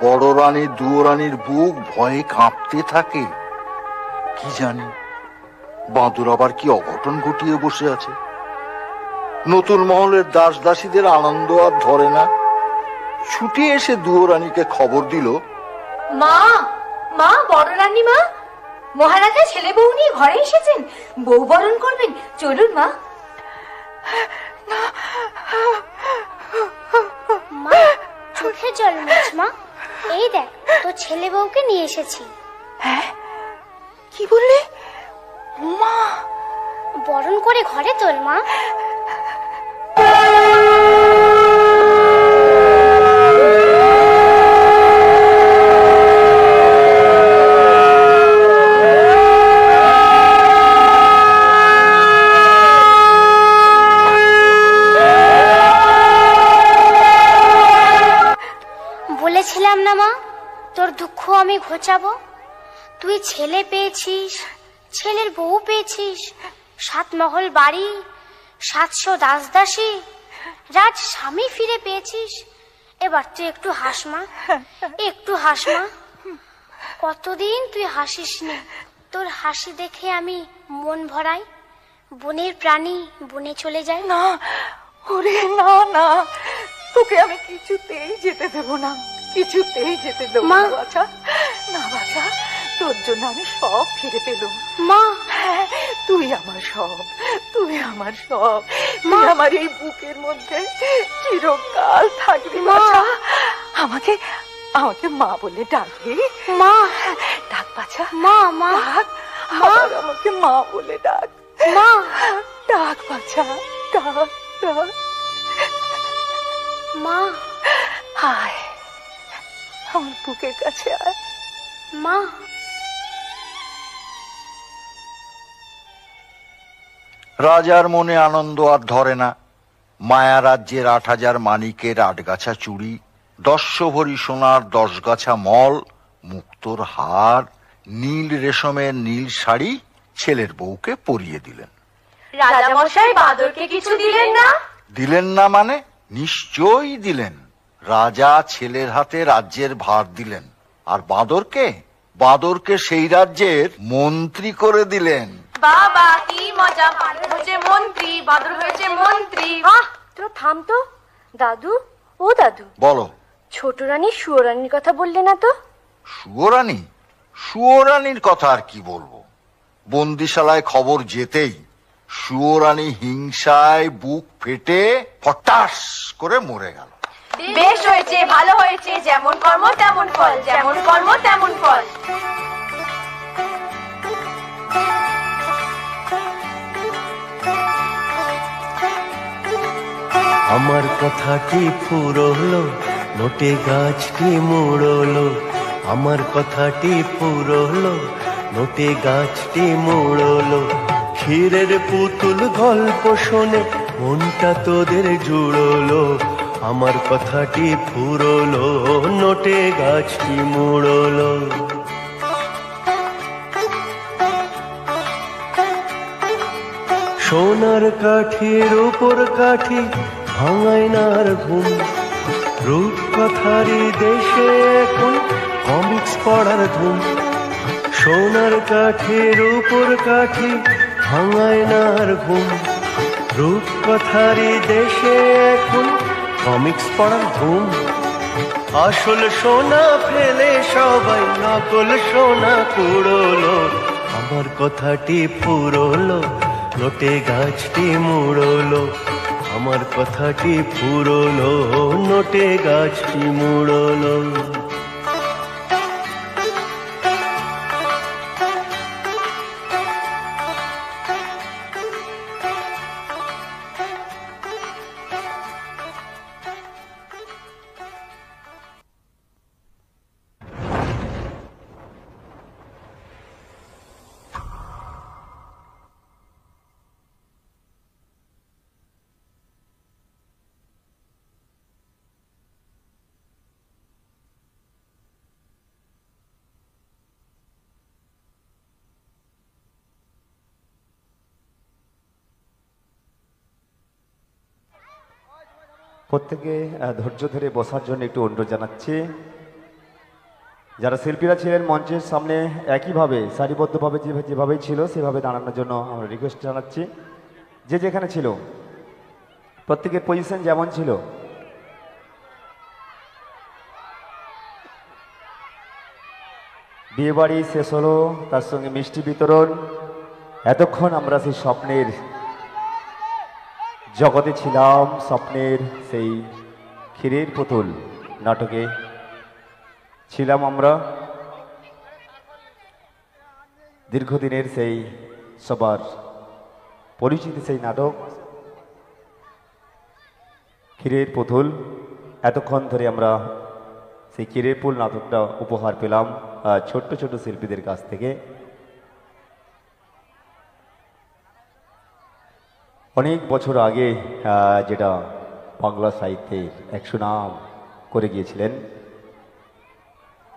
বড় রানী দুয়োরানীর বুক ভয়ে কাঁপতে থাকে। কি জানি বাঁদর আবার কি অঘটন ঘটিয়ে বসে আছে। নতুন মহলের দাস দাসীদের আনন্দ আর ধরে না। ছুটে এসে দুয়োরানীকে খবর দিল, মা মা, বড় রানী মা, মহারাজা ছেলে বউ নিয়ে ঘরে এসেছেন, বউ বরণ করবেন, চলুন মা। মা চোখে জল মুছ মা, এই দেখ তো ছেলে বউকে নিয়ে এসেছি। হ্যাঁ, কি বললে? মা বরণ করে ঘরে তোল মা। বলেছিলাম না মা, তোর দুঃখ আমি ঘোচাবো। তুই ছেলে পেয়েছিস, ছেলের বউ পেয়েছিস, 7 মহল বাড়ি, 700 দাসদাসী, রাজ স্বামী ফিরে পেয়েছিস। এবার তুই একটু হাস মা, একটু হাস মা। কতদিন তুই হাসিসনি। তোর হাসি দেখে আমি মন ভরাই। বনের প্রাণী বনে চলে যায়। না ওরে না না, তোকে আমি কিছুতেই যেতে দেবো না, কিছুতেই যেতে দেবো না বাছা। না বাছা, তোর জন্য আমি সব ফিরে পেলাম মা। হ্যাঁ, তুই আমার সব, তুই আমার সব, তুই আমার এই বুকের মধ্যে চিরকাল থাকবি বাছা। আমাকে আমাকে মা বলে ডাকবি? মা ডাক বাছা, মা মা ডাক, আবার আমাকে মা বলে ডাক। মা ডাক বাছা, ডাক ডাক। মা আয়, আমার বুকের কাছে আয় মা। রাজার মনে আনন্দ আর ধরে না। মায়া রাজ্যের 8000 মানিকের 8 গাছা চুড়ি, 10 ভরি সোনার 10 গাছা মল, মুক্তোর হার, নীল রেশমের নীল শাড়ি ছেলের বউকে পরিয়ে দিলেন। রাজা মশাই বাঁদরকে কিছু দিলেন না? দিলেন না মানে? নিশ্চয়ই দিলেন। রাজা ছেলের হাতে রাজ্যের ভার দিলেন, আর বাঁদরকে সেই রাজ্যের মন্ত্রী করে দিলেন। বাবা কি মজা, বাঁদর হয়েছে মন্ত্রী, বাঁদর হয়েছে মন্ত্রী। তোরা থাম তো। দাদু, ও দাদু, বলো। ছোট রানী সুয়োরানীর কথা বললে না তো? সুয়োরানী? সুয়োরানীর কথা আর কি বলবো। বন্দিশালায় খবর যেতেই সুয়োরানী হিংসায় বুক ফেটে ফটাস করে মরে গেল। বেশ হয়েছে, ভালো হয়েছে, যেমন কর্ম তেমন ফল, যেমন কর্ম তেমন ফল। আমার কথাটি ফুরলো, নোটে গাছটি মুড়লো। আমার কথাটি ফুরলো, নোটে গাছটি মুড়লো। ক্ষীরের পুতুল গল্প শোনে মনটা তোদের জুড়লো। আমার কথাটি ফুরলো, নোটে গাছটি মুড়লো। সোনার কাঠির উপর কাঠি ভাঙায় না আর ঘুম। রূপকথারই দেশে এখন কমিক্স পড়ার ধুম। সোনার কাঠির উপর কাঠি ভাঙায় না আর ঘুম। রূপকথারই দেশে এখন কমিক্স পড়ার ধুম। আসল সোনা ফেলে সবাই নকল সোনা কুড়োলো। আমার কথাটি ফুরলো, নোটে গাছটি মুড়লো। আমার কথাটি ফুরলো, নোটে গাছটি মুড়লো। প্রত্যেকে ধৈর্য ধরে বসার জন্য একটু অনুরোধ জানাচ্ছি। যারা শিল্পীরা ছিলেন মঞ্চের সামনে একইভাবে সারিবদ্ধভাবে যেভাবেই ছিল সেভাবে দাঁড়ানোর জন্য আমরা রিকোয়েস্ট জানাচ্ছি। যে যেখানে ছিল প্রত্যেকের পজিশন যেমন ছিল বিয়ে বাড়ি শেষ হলো, তার সঙ্গে মিষ্টি বিতরণ। এতক্ষণ আমরা সেই স্বপ্নের জগতে ছিলাম, স্বপ্নের সেই ক্ষীরের পুতুল নাটকে ছিলাম আমরা। দীর্ঘদিনের সেই সবার পরিচিত সেই নাটক ক্ষীরের পুতুল। এতক্ষণ ধরে আমরা সেই ক্ষীরের পুতুল নাটকটা উপহার পেলাম ছোট্ট ছোট শিল্পীদের কাছ থেকে। অনেক বছর আগে যেটা বাংলা সাহিত্যের এক সুনাম করে গিয়েছিলেন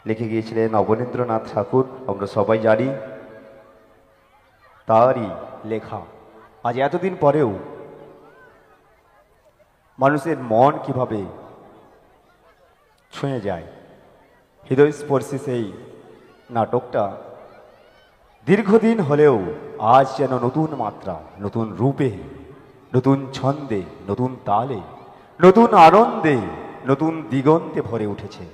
লিখে গিয়েছিলেন অবনীন্দ্রনাথ ঠাকুর। আমরা সবাই জানি তারই লেখা। আজ এতদিন পরেও মানুষের মন কিভাবে ছুঁয়ে যায়, হৃদয়স্পর্শী সেই নাটকটা দীর্ঘদিন হলেও আজ যেন নতুন মাত্রা, নতুন রূপে, নতুন ছন্দে, নতুন তালে, নতুন আনন্দে, নতুন দিগন্তে ভরে উঠেছে।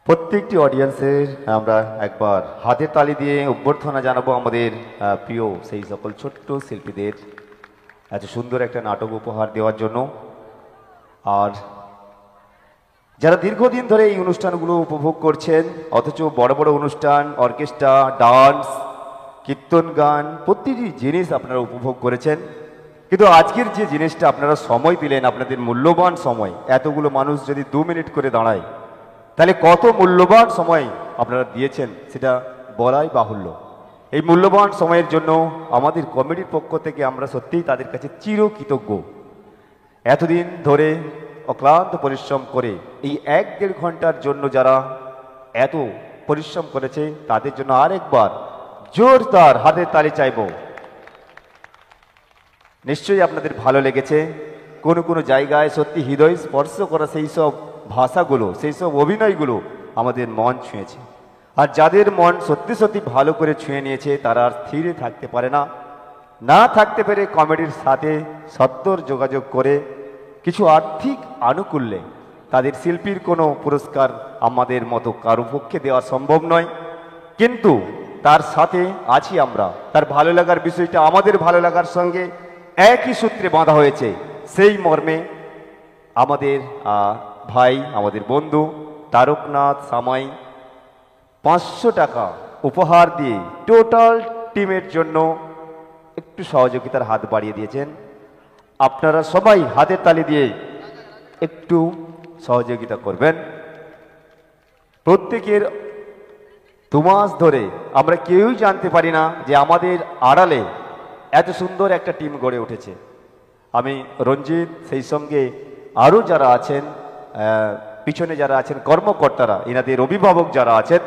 প্রত্যেকটি অডিয়েন্সের আমরা একবার হাতের তালি দিয়ে অভ্যর্থনা জানাবো আমাদের প্রিয় সেই সকল ছোট্ট শিল্পীদের এত সুন্দর একটা নাটক উপহার দেওয়ার জন্য। আর যারা দীর্ঘদিন ধরে এই অনুষ্ঠানগুলো উপভোগ করছেন, অথচ বড় বড় অনুষ্ঠান, অর্কেস্ট্রা, ডান্স, কীর্তন গান, প্রতিটি জিনিস আপনারা উপভোগ করেছেন, কিন্তু আজকের যে জিনিসটা আপনারা সময় দিলেন, আপনাদের মূল্যবান সময়, এতগুলো মানুষ যদি 2 মিনিট করে দাঁড়ায়, তাহলে কত মূল্যবান সময় আপনারা দিয়েছেন সেটা বলাই বাহুল্য। এই মূল্যবান সময়ের জন্য আমাদের কমিটির পক্ষ থেকে আমরা সত্যিই তাদের কাছে চিরকৃতজ্ঞ। এতদিন ধরে অক্লান্ত পরিশ্রম করে এই 1-1.5 ঘন্টার জন্য যারা এত পরিশ্রম করেছে, তাদের জন্য আরেকবার জোরদার হাতের তালি চাইব। নিশ্চয়ই আপনাদের ভালো লেগেছে। কোনো কোনো জায়গায় সত্যি হৃদয় স্পর্শ করা সেই সব ভাষাগুলো, সেই সব অভিনয়গুলো আমাদের মন ছুঁয়েছে। আর যাদের মন সত্যি সত্যি ভালো করে ছুঁয়ে নিয়েছে, তারা আর স্থিরে থাকতে পারে না। না থাকতে পেরে কমেডির সাথে সত্বর যোগাযোগ করে কিছু আর্থিক আনুকূল্যে তাদের শিল্পীর কোনো পুরস্কার আমাদের মতো কারো পক্ষে দেওয়া সম্ভব নয়, কিন্তু তার সাথে আছি আমরা। তার ভালো লাগার বিষয়টা আমাদের ভালো লাগার সঙ্গে একই সূত্রে বাঁধা হয়েছে। সেই মর্মে আমাদের ভাই, আমাদের বন্ধু তারকনাথ সামাই 500 টাকা উপহার দিয়ে টোটাল টিমের জন্য একটু সহযোগিতার হাত বাড়িয়ে দিয়েছেন। আপনারা সবাই হাতের তালি দিয়ে একটু সহযোগিতা করবেন। প্রত্যেকের 2 মাস ধরে আমরা কেউই জানতে পারি না যে আমাদের আড়ালে এত সুন্দর একটা টিম গড়ে উঠেছে। আমি রঞ্জিত, সেই সঙ্গে আরও যারা আছেন পিছনে যারা আছেন কর্মকর্তারা, এনাদের অভিভাবক যারা আছেন,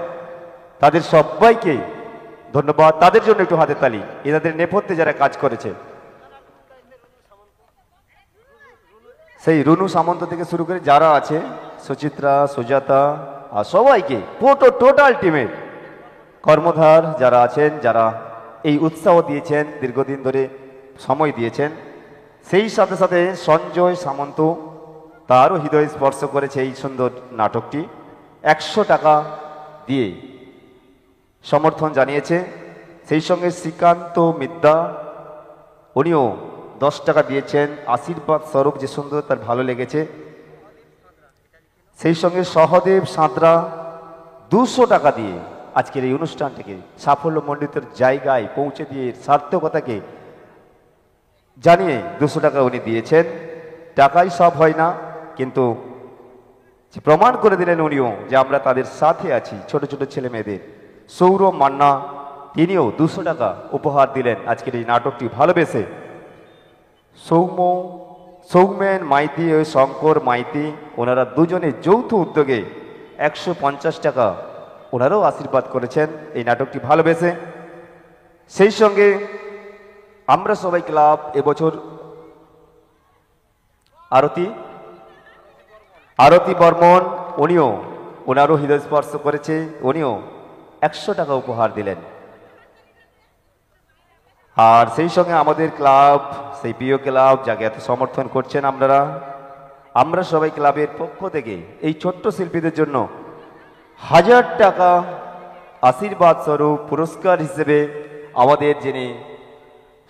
তাদের সবাইকে ধন্যবাদ। তাদের জন্য একটু হাতের তালি। এনাদের নেপথ্যে যারা কাজ করেছে, সেই রুনু সামন্ত থেকে শুরু করে যারা আছে, সুচিত্রা, সুজাতা, আর সবাইকে, টোটাল টিমের কর্মধার যারা আছেন, যারা এই উৎসাহ দিয়েছেন, দীর্ঘদিন ধরে সময় দিয়েছেন। সেই সাথে সাথে সঞ্জয় সামন্ত, তারও হৃদয় স্পর্শ করেছে এই সুন্দর নাটকটি। 100 টাকা দিয়ে সমর্থন জানিয়েছে। সেই সঙ্গে শ্রীকান্ত মিদ্যা, উনিও 10 টাকা দিয়েছেন আশীর্বাদ স্বরূপ, যে সুন্দর তার ভালো লেগেছে। সেই সঙ্গে সহদেব সাঁতরা 200 টাকা দিয়ে আজকের এই অনুষ্ঠানটিকে সাফল্যমণ্ডিত জায়গায় পৌঁছে দিয়ে সার্থকতাকে জানিয়ে 200 টাকা উনি দিয়েছেন। টাকাই সব হয় না, কিন্তু প্রমাণ করে দিলেন উনিও যে আমরা তাদের সাথে আছি। ছোট ছোট ছেলে মেয়েদের সৌরভ মান্না, তিনিও 200 টাকা উপহার দিলেন আজকের এই নাটকটি ভালোবেসে। সৌমেন মাইতি ও শঙ্কর মাইতি, ওনারা দুজনে যৌথ উদ্যোগে 150 টাকা ওনারাও আশীর্বাদ করেছেন এই নাটকটি ভালোবেসে। সেই সঙ্গে আমরা সবাই ক্লাব এবছর আরতি বর্মন, উনিও ওনারও হৃদয় স্পর্শ করেছে, উনিও 100 টাকা উপহার দিলেন। আর সেই সঙ্গে আমাদের ক্লাব, সেই প্রিয় ক্লাব যাকে এত সমর্থন করছেন আপনারা, আমরা সবাই ক্লাবের পক্ষ থেকে এই ছোট্ট শিল্পীদের জন্য 1000 টাকা আশীর্বাদ স্বরূপ পুরস্কার হিসেবে আমাদের যিনি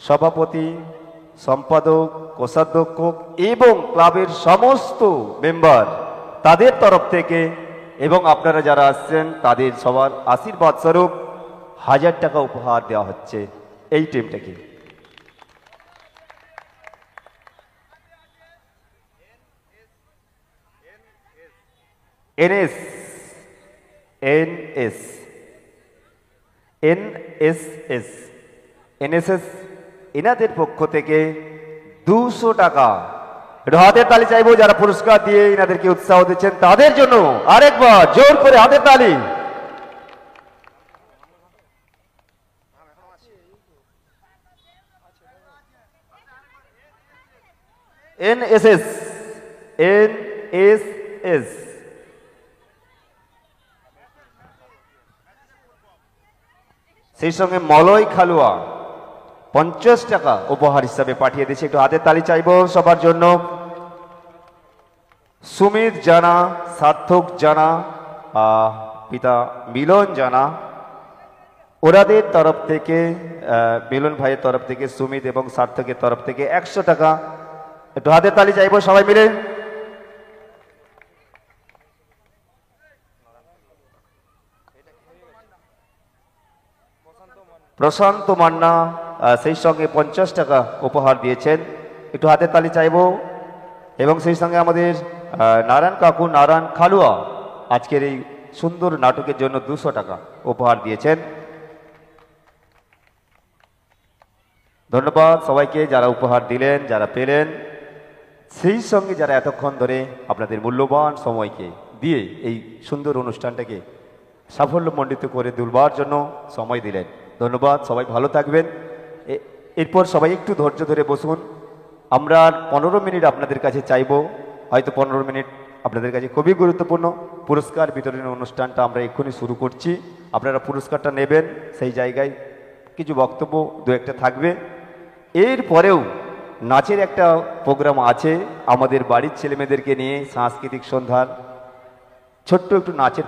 সভাপতি, সম্পাদক, কোষাধ্যক্ষ এবং ক্লাবের সমস্ত মেম্বার, তাদের তরফ থেকে এবং আপনারা যারা আসছেন তাদের সবার আশীর্বাদ স্বরূপ 1000 টাকা উপহার দেওয়া হচ্ছে এই টিমটাকে। এনএসএস এনাদের পক্ষ থেকে 200 টাকা একটু হাতের তালি চাইবো যারা পুরস্কার দিয়ে এনাদেরকে উৎসাহ দিচ্ছেন তাদের জন্য। আরেকবার জোর করে হাতের তালি। NSS সেই সঙ্গে মলয় খালুয়া 50 টাকা উপহার হিসাবে পাঠিয়ে দিয়েছে। একটু হাতের তালি চাইবো সবার জন্য। সুমিত জানা, সার্থক জানা, পিতা মিলন জানা, ওরাদের তরফ থেকে মিলন ভাইয়ের তরফ থেকে সুমিত এবং সার্থকের তরফ থেকে 100 টাকা। একটু হাতের তালি চাইবো সবাই মিলে। প্রশান্ত মান্না সেই সঙ্গে 50 টাকা উপহার দিয়েছেন। একটু হাতের তালি চাইবো। এবং সেই সঙ্গে আমাদের নারায়ণ কাকু, নারায়ণ খালুয়া আজকের এই সুন্দর নাটকের জন্য 200 টাকা উপহার দিয়েছেন। ধন্যবাদ সবাইকে যারা উপহার দিলেন, যারা পেলেন, সেই সঙ্গে যারা এতক্ষণ ধরে আপনাদের মূল্যবান সময়কে দিয়ে এই সুন্দর অনুষ্ঠানটাকে সাফল্যমণ্ডিত করে তুলবার জন্য সময় দিলেন। ধন্যবাদ, সবাই ভালো থাকবেন। এরপর সবাই একটু ধৈর্য ধরে বসুন। আমরা 15 মিনিট আপনাদের কাছে চাইব, হয়তো 15 মিনিট আপনাদের কাছে খুবই গুরুত্বপূর্ণ। পুরস্কার বিতরণের অনুষ্ঠানটা আমরা এক্ষুনি শুরু করছি। আপনারা পুরস্কারটা নেবেন, সেই জায়গায় কিছু বক্তব্য দু একটা থাকবে। এরপরেও নাচের একটা প্রোগ্রাম আছে আমাদের বাড়ির ছেলেমেয়েদেরকে নিয়ে, সাংস্কৃতিক সন্ধ্যার ছোট্ট একটু নাচের